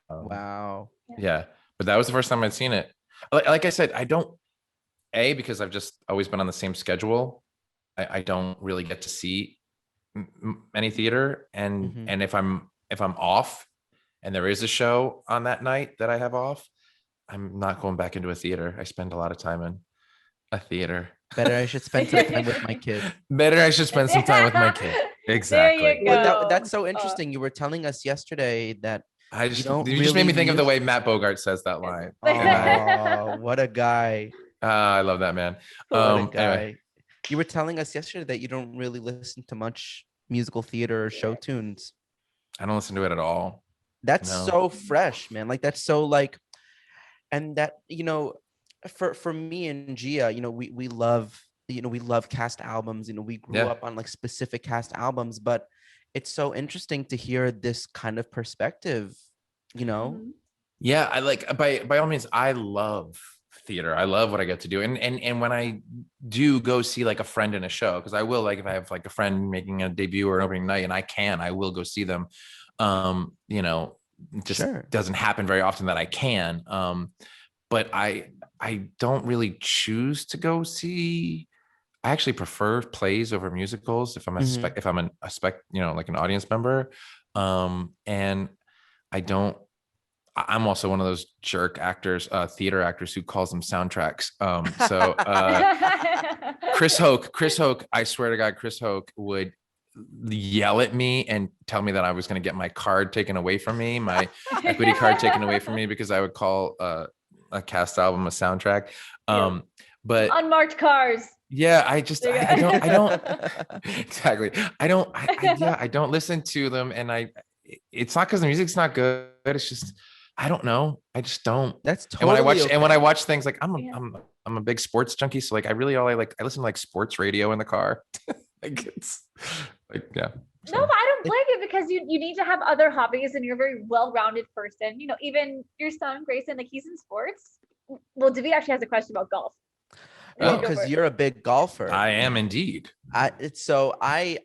Wow. Yeah, but that was the first time I'd seen it. Like I said, I don't, because I've just always been on the same schedule. I don't really get to see any theater, and if I'm off and there is a show on that night that I have off, I'm not going back into a theater. I spend a lot of time in a theater. Better I should spend some time with my kid. Better I should spend some time with my kid. Exactly. There you Well, go. that's so interesting. You were telling us yesterday that You just just made me think of the way Matt Bogart says that line. Oh, what a guy. I love that man. What a guy. Anyway. You were telling us yesterday that you don't really listen to much musical theater or show tunes. I don't listen to it at all. That's No. so fresh, man. Like that's so like, and that, for me and Gia, we love, we love cast albums. We grew up on like specific cast albums, but it's so interesting to hear this kind of perspective, Yeah, I like, by all means, I love theater. I love what I get to do. And when I do go see like a friend in a show, because I will, like if I have like a friend making a debut or an opening night and I will go see them. It just doesn't happen very often that I can. But I don't really choose to go see. I actually prefer plays over musicals if I'm like an audience member. And I'm also one of those jerk actors, theater actors who calls them soundtracks. Chris Hoke, I swear to God, Chris Hoke would yell at me and tell me that I was going to get my card taken away from me, my equity card taken away from me, because I would call a cast album a soundtrack. But unmarked cars. Yeah, I don't exactly. I don't listen to them, and it's not because the music's not good. It's just I don't know. I just don't. That's totally and when I watch things like I'm a big sports junkie, so like I listen to like sports radio in the car. Like it's like No, but I don't blame you, because you need to have other hobbies, and you're a very well-rounded person. Even your son Grayson, like he's in sports. Well, David actually has a question about golf. Well, because you're a big golfer. I am indeed. I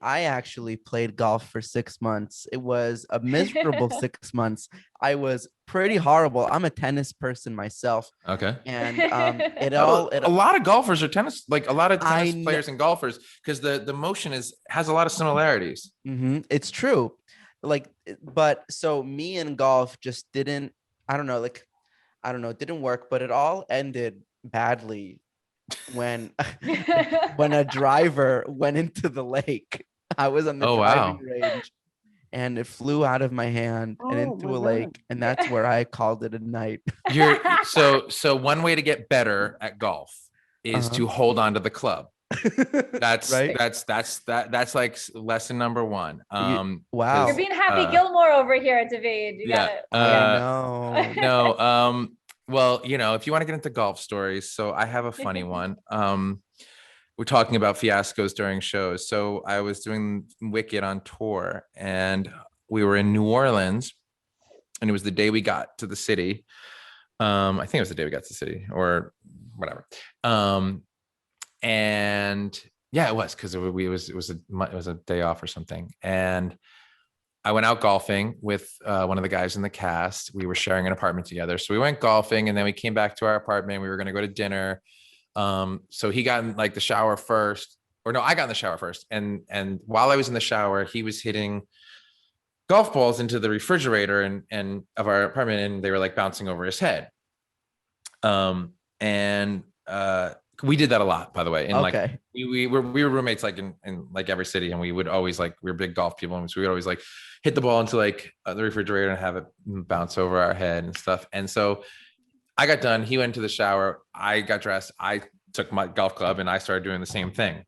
actually played golf for 6 months. It was a miserable 6 months. I was pretty horrible. I'm a tennis person myself. Okay. And a lot of golfers are tennis, like a lot of tennis players and golfers, because the motion has a lot of similarities. It's true. But so me and golf just didn't, didn't work, but it all ended badly when a driver went into the lake. I was on the driving range, and it flew out of my hand and into a lake, and that's where I called it a night. So one way to get better at golf is to hold on to the club. That's right. That's like lesson number one. Wow, you're being Happy Gilmore over here, David. You got it. No. Well, if you want to get into golf stories, so I have a funny one. We're talking about fiascos during shows. So I was doing Wicked on tour, and we were in New Orleans, and it was the day we got to the city. I think it was the day we got to the city, or whatever. And yeah, it was, because it was a day off or something, and I went out golfing with one of the guys in the cast. We were sharing an apartment together. So we went golfing, and then we came back to our apartment. We were going to go to dinner. So he got in like the shower first, or no, I got in the shower first. And while I was in the shower, he was hitting golf balls into the refrigerator and of our apartment, and they were like bouncing over his head. And we did that a lot, by the way. And Okay. like we were roommates like in like every city, and we would always like, we were big golf people, and so we would always like hit the ball into like the refrigerator and have it bounce over our head and stuff. And so I got done, he went to the shower, I got dressed, I took my golf club and I started doing the same thing.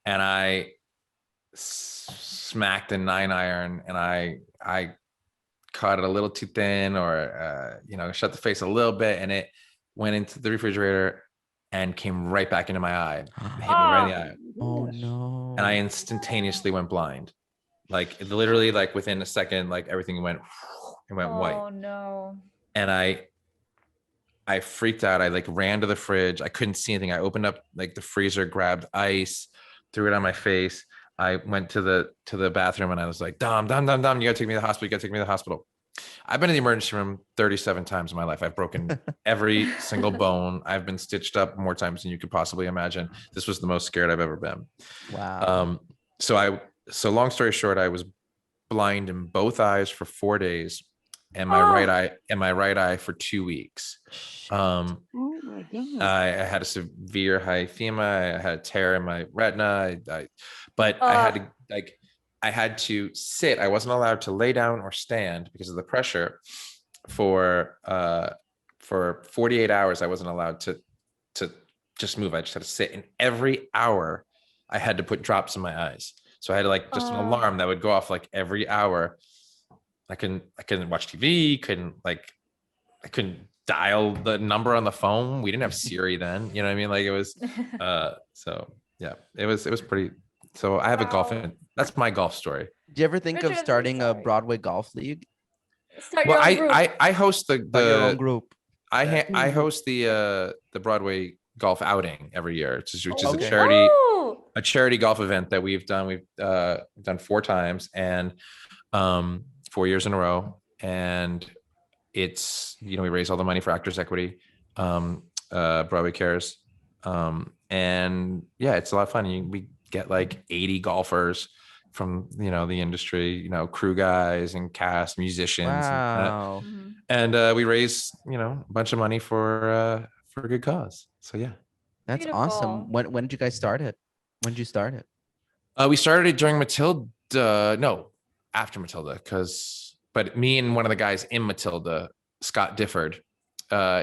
And I smacked a 9-iron, and I cut it a little too thin, or shut the face a little bit, and it went into the refrigerator and came right back into my eye. It hit me right in the eye. Oh no. And I instantaneously went blind. Like literally, like within a second, like everything went white. Oh no. And I freaked out. I like ran to the fridge. I couldn't see anything. I opened up like the freezer, grabbed ice, threw it on my face. I went to the bathroom, and I was like, Dom, you gotta take me to the hospital. You gotta take me to the hospital. I've been in the emergency room 37 times in my life. I've broken every single bone. I've been stitched up more times than you could possibly imagine. This was the most scared I've ever been. Wow. So long story short, I was blind in both eyes for 4 days, and my right eye for 2 weeks. Oh my God. I had a severe hyphema. I had a tear in my retina. I had to sit. I wasn't allowed to lay down or stand because of the pressure for 48 hours. I wasn't allowed to just move. I just had to sit, and every hour I had to put drops in my eyes. So I had like just an alarm that would go off like every hour. I couldn't watch TV. I couldn't dial the number on the phone. We didn't have Siri then. You know what I mean? Like it was, so yeah, it was pretty. So I have a golf, that's my golf story. Do you ever think of starting a Broadway golf league? Start Well, your own group. I host Start your own the group. I host the Broadway golf outing every year, which is Okay. a charity golf event that we've done. We've done 4 times, and 4 years in a row. And it's, we raise all the money for Actors Equity, Broadway Cares. And yeah, it's a lot of fun. We get like 80 golfers from, the industry, crew guys and cast, musicians. Wow. And we raise, a bunch of money for a good cause. So yeah. That's Beautiful. awesome. When did you guys start it? When did you start it? We started it during Matilda. No, after Matilda, but me and one of the guys in Matilda, Scott Difford,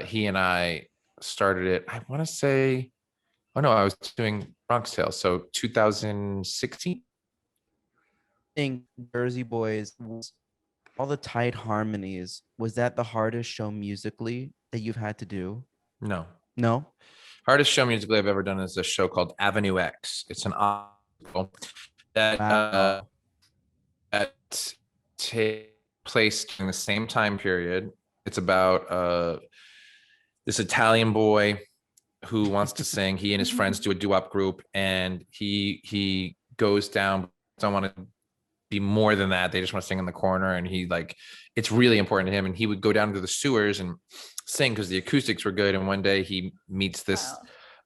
he and I started it. I want to say, I was doing Bronx Tales. So 2016. I think Jersey Boys, all the tight harmonies, was that the hardest show musically that you've had to do? No. Hardest show musically I've ever done is a show called Avenue X. It's an opera that Wow. that takes place during the same time period. It's about this Italian boy who wants to sing. He and his friends do a doo-wop group, and he goes down. Don't want to be more than that. They just want to sing in the corner, and it's really important to him. And he would go down to the sewers and sing because the acoustics were good. And one day he meets this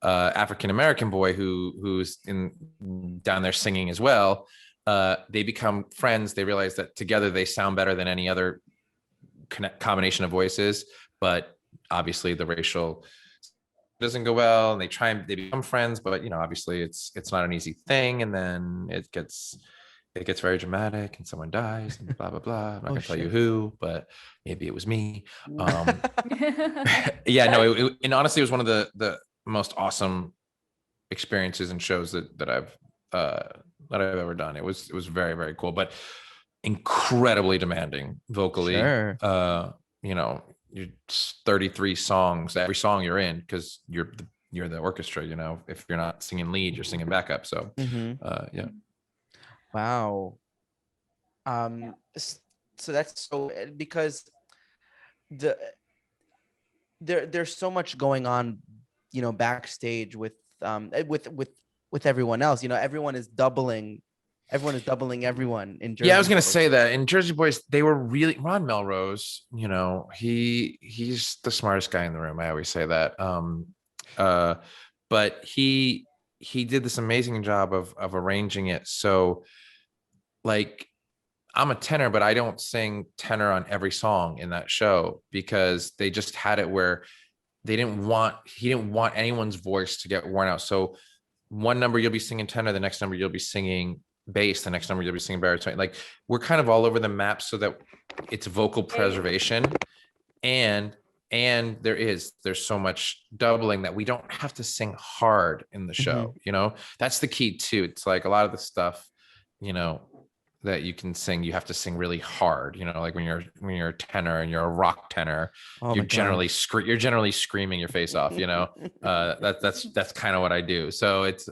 African-American boy who's down there singing as well. They become friends. They realize that together they sound better than any other combination of voices, but obviously the racial doesn't go well, and they become friends, but obviously it's not an easy thing. And then it gets very dramatic, and someone dies, and blah blah blah. I'm not gonna tell you who, but maybe it was me. Yeah, no, and honestly, it was one of the most awesome experiences and shows that I've ever done. It was very, very cool, but incredibly demanding vocally. Sure. You're 33 songs, every song you're in, because you're the orchestra. If you're not singing lead, you're singing backup. So yeah. Wow. So that's because there's so much going on, backstage with everyone else. Everyone is doubling everyone in Jersey. Yeah, I was gonna Boys. say that in Jersey Boys, they were really Ron Melrose. He's the smartest guy in the room. I always say that. But he did this amazing job of arranging it. So, I'm a tenor, but I don't sing tenor on every song in that show because they just had it where he didn't want anyone's voice to get worn out. So one number you'll be singing tenor, the next number you'll be singing bass, the next number you'll be singing baritone. Like we're kind of all over the map so that it's vocal preservation. And there's so much doubling that we don't have to sing hard in the show. You know, that's the key too. It's like a lot of the stuff, you know, that you can sing, you have to sing really hard, you know, like when you're a tenor and you're a rock tenor, you're generally screaming your face off, you know. That's kind of what I do. So it's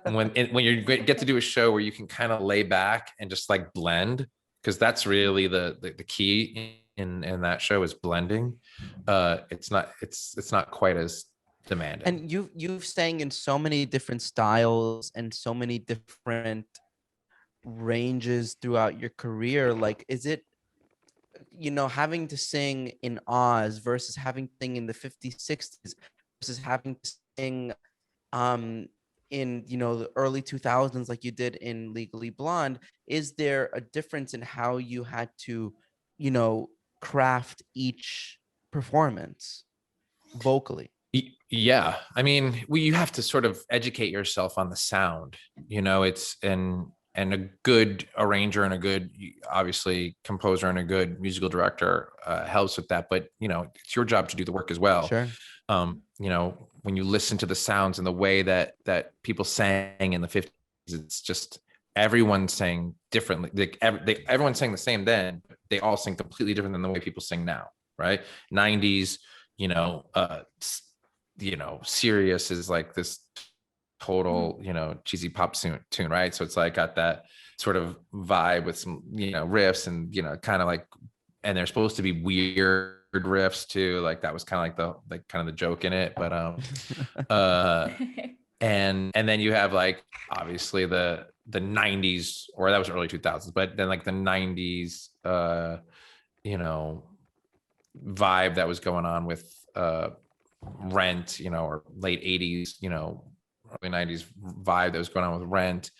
when you get to do a show where you can kind of lay back and just like blend, because that's really the key in that show is blending. It's not quite as demanding. And you've sang in so many different styles and so many different ranges throughout your career. Like, is it, you know, having to sing in Oz versus having to sing in the 50s, 60s versus having to sing in, you know, the early 2000s like you did in Legally Blonde? Is there a difference in how you had to, you know, craft each performance vocally? Yeah, I mean, you have to sort of educate yourself on the sound, you know. It's and a good arranger and a good, obviously, composer and a good musical director helps with that. But, you know, it's your job to do the work as well. Sure. You know, when you listen to the sounds and the way that people sang in the 50s, it's just everyone sang differently. Everyone sang the same then. They all sing completely different than the way people sing now, right? 90s, you know, Serious is like this total, you know, cheesy pop tune, right? So it's like got that sort of vibe with some, you know, riffs and, you know, kind of like, and they're supposed to be weird riffs too. Like that was kind of like the joke in it. But and then you have like obviously the 90s, or that was early 2000s, but then like the 90s you know, vibe that was going on with Rent, you know, or late 80s, you know, early 90s vibe that was going on with Rent,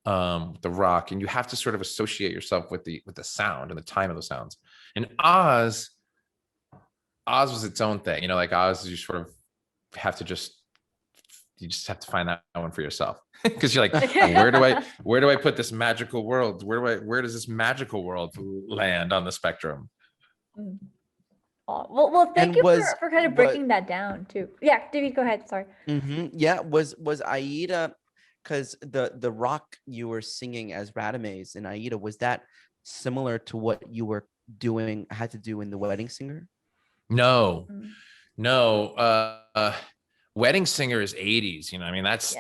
the rock, and you have to sort of associate yourself with the sound and the time of the sounds. And Oz was its own thing, you know, like Oz, you sort of have to just have to find that one for yourself, because you're like, where do I put this magical world? Where does this magical world land on the spectrum? Well, thank you for kind of breaking that down too. Yeah, David, go ahead. Sorry. Yeah, was Aida, because the rock you were singing as Radames in Aida, was that similar to what you were had to do in The Wedding Singer? No. Wedding Singer is 80s, you know. I mean, that's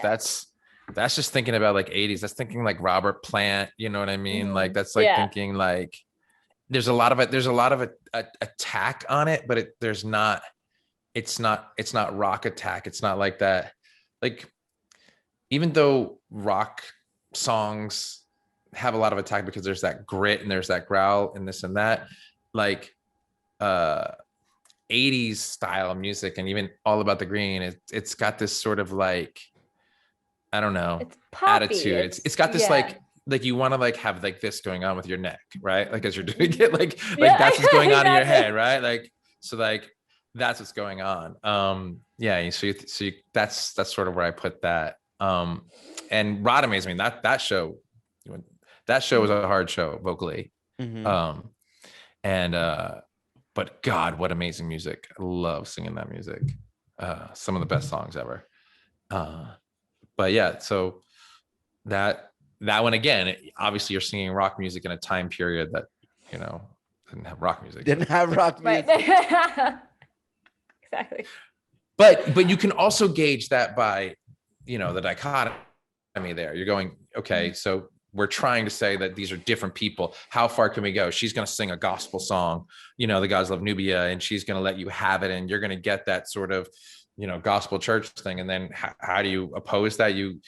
just thinking about like 80s. That's thinking like Robert Plant, you know what I mean? Like that's like thinking like there's a lot of attack on it, but it's not rock attack. It's not like that. Like, even though rock songs have a lot of attack because there's that grit and there's that growl and this and that, like 80s style music and even All About the Green, it's got this sort of like, I don't know, attitude. It's got this like you want to like have like this going on with your neck, right? Like as you're doing it, like that's what's going on in your head, right? Like, so like that's what's going on. So that's sort of where I put that. And Radames, I mean, that show was a hard show vocally. But God, what amazing music. I love singing that music. Some of the best songs ever. But yeah, so that one again, obviously you're singing rock music in a time period that, you know, didn't have rock music. Right. Exactly. But you can also gauge that by, you know, the dichotomy there. You're going, okay, so we're trying to say that these are different people. How far can we go? She's going to sing a gospel song, you know, The Gods Love Nubia, and she's going to let you have it, and you're going to get that sort of, you know, gospel church thing. And then how do you oppose that? You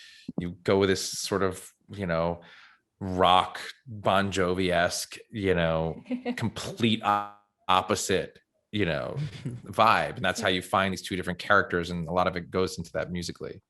go with this sort of, you know, rock Bon Jovi-esque, you know, complete opposite, you know, vibe. And that's how you find these two different characters. And a lot of it goes into that musically.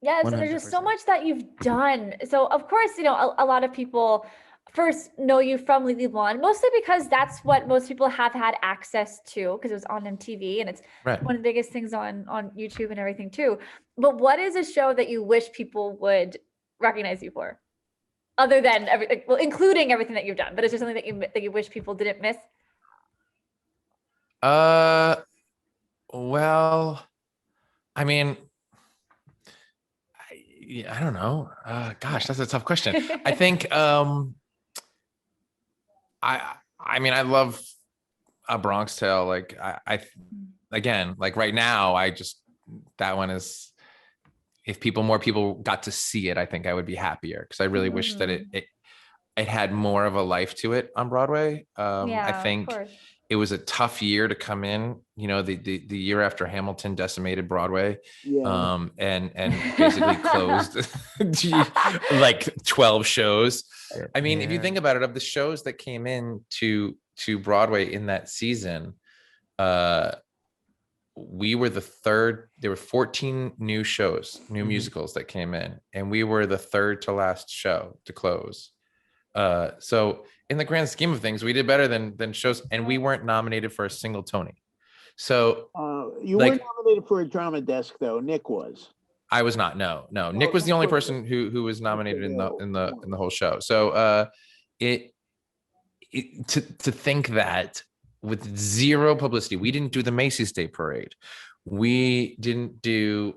Yes, and there's just so much that you've done. So of course, you know, a lot of people first know you from Legally Blonde, mostly because that's what most people have had access to because it was on MTV and it's Right. one of the biggest things on YouTube and everything too. But what is a show that you wish people would recognize you for? Other than everything, well, including everything that you've done, but is there something that you wish people didn't miss? Well, I mean, I don't know. Gosh, that's a tough question. I think I mean, I love A Bronx Tale. Like I again, like right now, that one is, if more people got to see it, I think I would be happier because I really wish that it had more of a life to it on Broadway. I think it was a tough year to come in, you know, the year after Hamilton decimated Broadway, and basically closed like 12 shows. I mean, if you think about it, of the shows that came in to Broadway in that season, we were the third. There were 14 new shows, new musicals that came in, and we were the third to last show to close. So in the grand scheme of things, we did better than shows, and we weren't nominated for a single Tony. So you weren't nominated for a drama desk though. Nick was. I was not. No. Nick was the only person who was nominated in the whole show. So to think that with zero publicity, we didn't do the Macy's Day Parade. We didn't do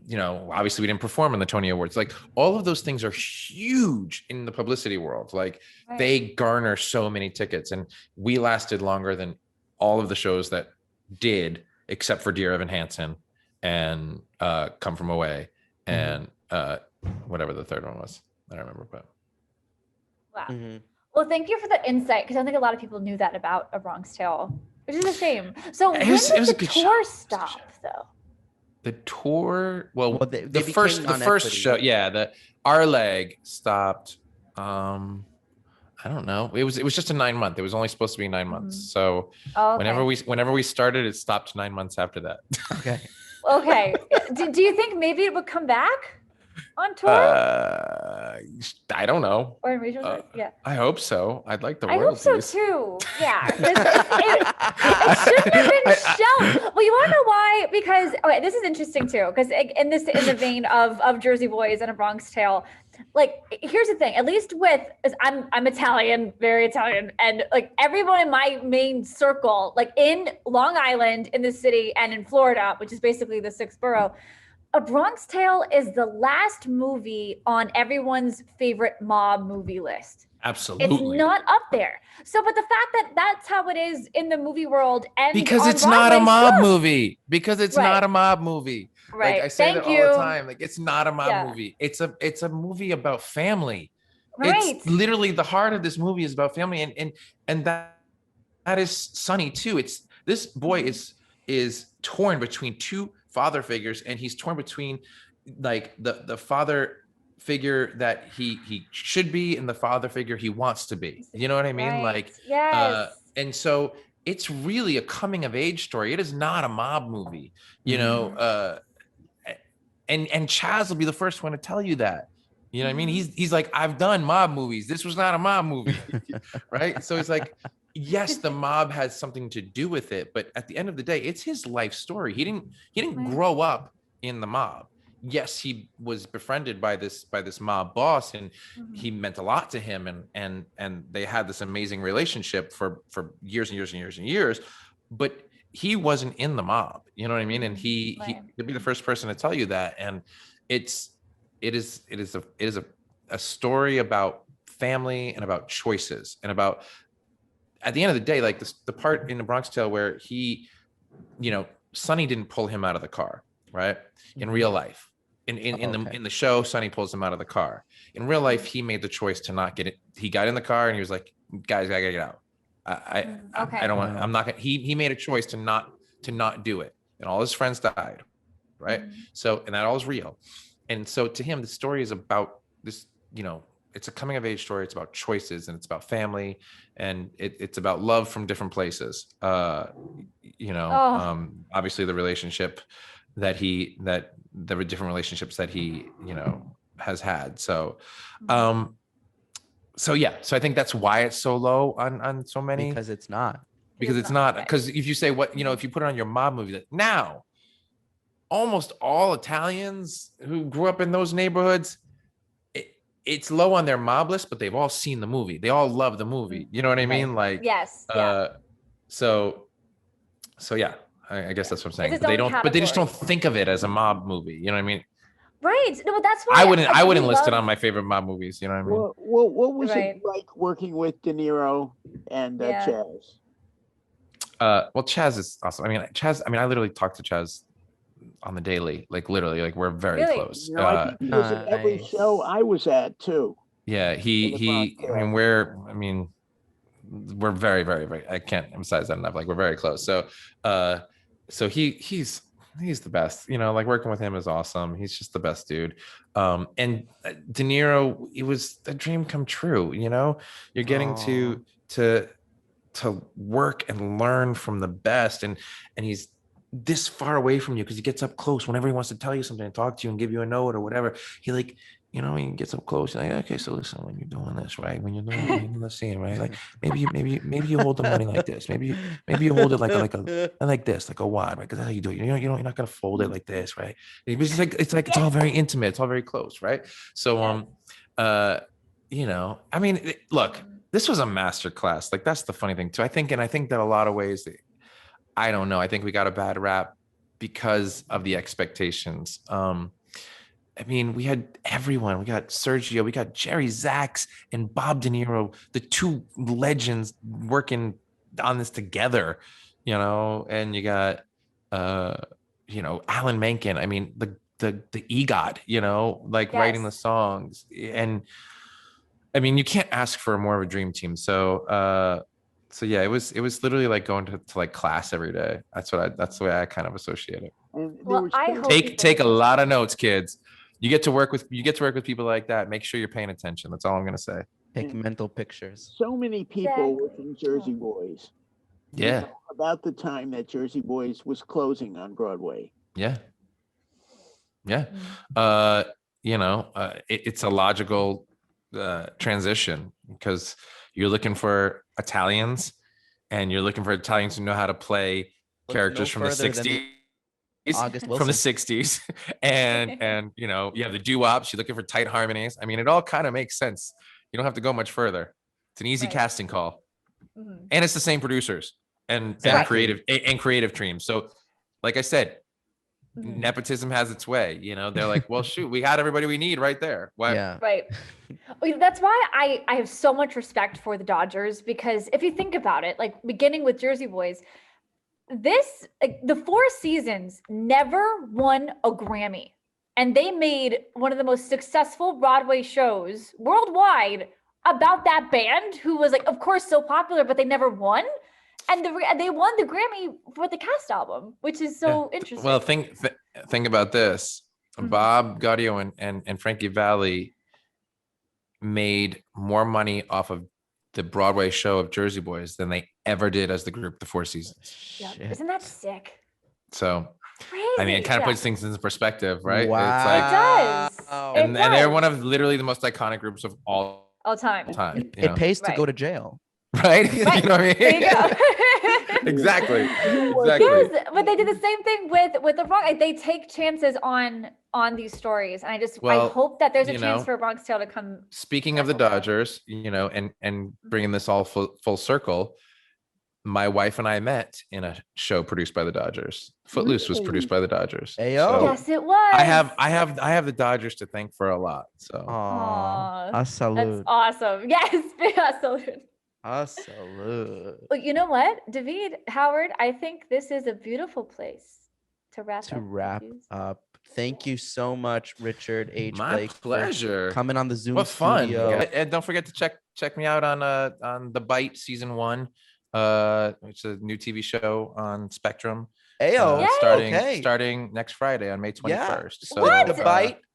you know, obviously we didn't perform in the Tony Awards. Like all of those things are huge in the publicity world. Like they garner so many tickets, and we lasted longer than all of the shows that did, except for Dear Evan Hansen and Come From Away and whatever the third one was. I don't remember, but. Wow. Well, thank you for the insight, because I don't think a lot of people knew that about A Bronx Tale, which is a shame. So when did the tour stop, though? The tour, well, they the first show, our leg stopped. I don't know. It was just a 9-month. It was only supposed to be 9 months. So whenever we started, it stopped 9 months after that. Okay. Do you think maybe it would come back on tour? I don't know. Or in regional, I hope so. I'd like the royalties. royalties. I hope so too. Yeah. It shouldn't have been shelved. Well, you want to know why? Because this is interesting too. Because in the vein of Jersey Boys and A Bronx Tale, like here's the thing. At least I'm Italian, very Italian, and like everyone in my main circle, like in Long Island, in the city, and in Florida, which is basically the 6th borough. A Bronx Tale is the last movie on everyone's favorite mob movie list. Absolutely. It's not up there. So, but the fact that that's how it is in the movie world, and because it's not a mob movie. Because it's not a mob movie. Right. Like I say that all the time. Like it's not a mob movie. It's a movie about family. Right. It's literally the heart of this movie is about family, and that is Sonny too. It's this boy is torn between two father figures, and he's torn between like the father figure that he should be and the father figure he wants to be. You know what I mean? Like and so it's really a coming of age story. It is not a mob movie, you know. And Chaz will be the first one to tell you that. You know what I mean? He's like, I've done mob movies. This was not a mob movie. Right? So it's like, yes, the mob has something to do with it, but at the end of the day, it's his life story. He didn't grow up in the mob. Yes, he was befriended by this mob boss, and he meant a lot to him, and they had this amazing relationship for years and years and years and years, but he wasn't in the mob. You know what I mean? And he could be the first person to tell you that. And it is a story about family and about choices and about, at the end of the day, like the part in The Bronx Tale where he, you know, Sonny didn't pull him out of the car, right? In real life. In the show, Sonny pulls him out of the car. In real life, he made the choice to not get it. He got in the car and he was like, guys, I gotta get out. I don't want, I'm not gonna, he made a choice to not do it. And all his friends died. Right. So, and that all is real. And so to him, the story is about this, you know, it's a coming of age story. It's about choices, and it's about family, and it's about love from different places. You know, obviously the relationship that the different relationships that he, you know, has had. So, So yeah, so I think that's why it's so low on so many, because it's not. because it's not, because if you say what, if you put it on your mob movie, that now almost all Italians who grew up in those neighborhoods, it's low on their mob list, but they've all seen the movie. They all love the movie. You know what I mean? Like, Yes. Yeah. So yeah, I guess that's what I'm saying. It's But its own they just don't category. think of it as a mob movie. You know what I mean? Right. No, but that's why I wouldn't we list it love- on my favorite mob movies. You know what I mean? What was Right. it like working with De Niro and Yeah. Chaz? Well, Chaz is awesome. I mean, I literally talk to Chaz on the daily, like literally, like we're very Really? close. You know, I think he was at every Nice. show I was at too. Yeah, in the he. Bronx I mean, we're very, very, very. I can't emphasize that enough. Like we're very close. So, he's the best. Like working with him is awesome. He's just the best dude. And De Niro, it was a dream come true. You're getting to work and learn from the best, and he's this far away from you because he gets up close whenever he wants to tell you something and talk to you and give you a note or whatever. He like, he gets up close, like, okay, so listen, when you're doing this, right? When you're doing the scene, right? Like maybe you hold the money like this. Maybe you hold it like this, like a wad, right? Because that's how you do it. You're not gonna fold it like this, right? It's all very intimate. It's all very close, right? So I mean, look, this was a master class. Like that's the funny thing too. I think that a lot of ways, I don't know. I think we got a bad rap because of the expectations. I mean, we had everyone. We got Sergio, we got Jerry Zaks and Bob De Niro, the two legends working on this together, and you got Alan Menken. I mean, the EGOT, like writing the songs. And I mean, you can't ask for more of a dream team. So yeah, it was literally like going to like class every day. That's the way I kind of associate it. And there Well, was I so- hope Take a lot of notes, kids. You get to work with people like that. Make sure you're paying attention. That's all I'm gonna say. Take mental pictures. so many people were Exactly. from Jersey Boys. Yeah, About the time that Jersey Boys was closing on Broadway. yeah. Mm. It's a logical transition because you're looking for Italians, and you're looking for Italians who know how to play characters from the further than 60s. August From the Wilson. 60s, and you have the doo-wops. You're looking for tight harmonies. I mean, it all kind of makes sense. You don't have to go much further. It's an easy Right. casting call, Mhm. and it's the same producers and Exactly. creative teams. So, like I said, Mhm. nepotism has its way. They're like, well, shoot, we had everybody we need right there. Why? Yeah. Right. Well, that's why I have so much respect for the Dodgers, because if you think about it, like beginning with Jersey Boys, the 4 seasons never won a Grammy, and they made one of the most successful Broadway shows worldwide about that band who was like, of course, so popular, but they never won. And they won the Grammy for the cast album, which is so interesting. Well, think about this. Mhm. Bob Gaudio and Frankie Valli made more money off of the Broadway show of Jersey Boys than they ever did as the group the 4 seasons. Yep. Shit. Isn't that sick? So Crazy. I mean, it kind of Yeah. puts things into perspective, right? Wow. It's like, It does. and they're one of literally the most iconic groups of all All time. time. It pays to Right. go to jail. Right? Right. You know what I mean? There you go. Exactly. Yes, but they did the same thing with the Bronx. Like, they take chances on these stories, and I Well, hope that there's a you chance know, for Bronx Tale to come. Speaking of the circle back. Dodgers, and bringing this all full circle, my wife and I met in a show produced by the Dodgers. Footloose was produced by the Dodgers. Ayo. So Yes, it was. I have the Dodgers to thank for a lot. So Aw. Aw, A That's salute. awesome. Yes, salute. A salute. Well, you know what, David, Howard, I think this is a beautiful place to wrap To up. wrap up. Thank you so much, Richard H. my Blake, for pleasure. coming on the Zoom What fun! studio. And don't forget to check me out on The Bite season 1, which is a new TV show on Spectrum. Ayo. Yay. Starting next Friday on May 21st. Yeah. So What?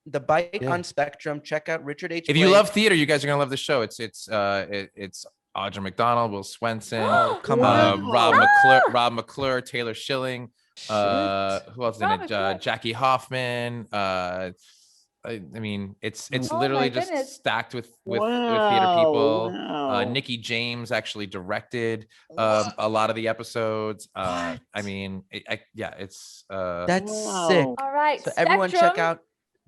The bite yeah. on Spectrum. Check out Richard H. if you Blake. love theater, you guys are gonna love the show. It's Audra McDonald, Will Swenson, Oh, come Wow. on. Rob McClure, Taylor Schilling, who else in Rob it? McClure. Jackie Hoffman, I mean, it's Oh my literally just goodness. stacked with theater people. Wow. Nikki James actually directed What? a lot of the episodes. I What? mean, it's That's Wow. sick. All right. So everyone Spectrum.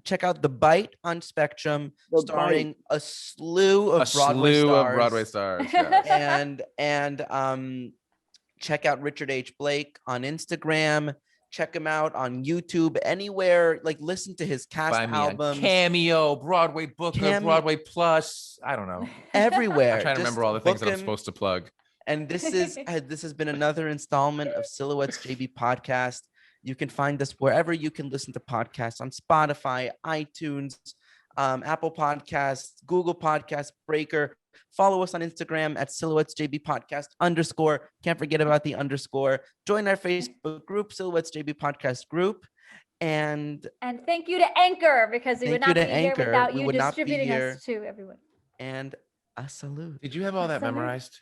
check out The Bite on Spectrum, The starring a slew of a Broadway slew stars. of Broadway stars. Yeah. And check out Richard H. Blake on Instagram. Check him out on YouTube, anywhere. Like, listen to his cast Buy me a albums Cameo, Broadway Booker, Cameo- Broadway Plus. I don't know. everywhere. I'm trying to Just remember all the things book that I'm him. supposed to plug. And this has been another installment of Silhouettes JB podcast. You can find us wherever you can listen to podcasts, on Spotify, iTunes, Apple Podcasts, Google Podcasts, Breaker. Follow us on Instagram at Silhouettes JB podcast _. Can't forget about the underscore. Join our Facebook group, Silhouettes JB podcast group. And thank you to Anchor, because we Thank would you not be to here Anchor. without We you would not be distributing here. us to everyone. and a salute. Did you have all that Salute. memorized?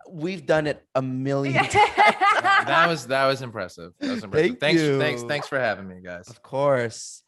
We've done it a million times. That was impressive. That was impressive. Thank you. Thanks for having me, guys. Of course.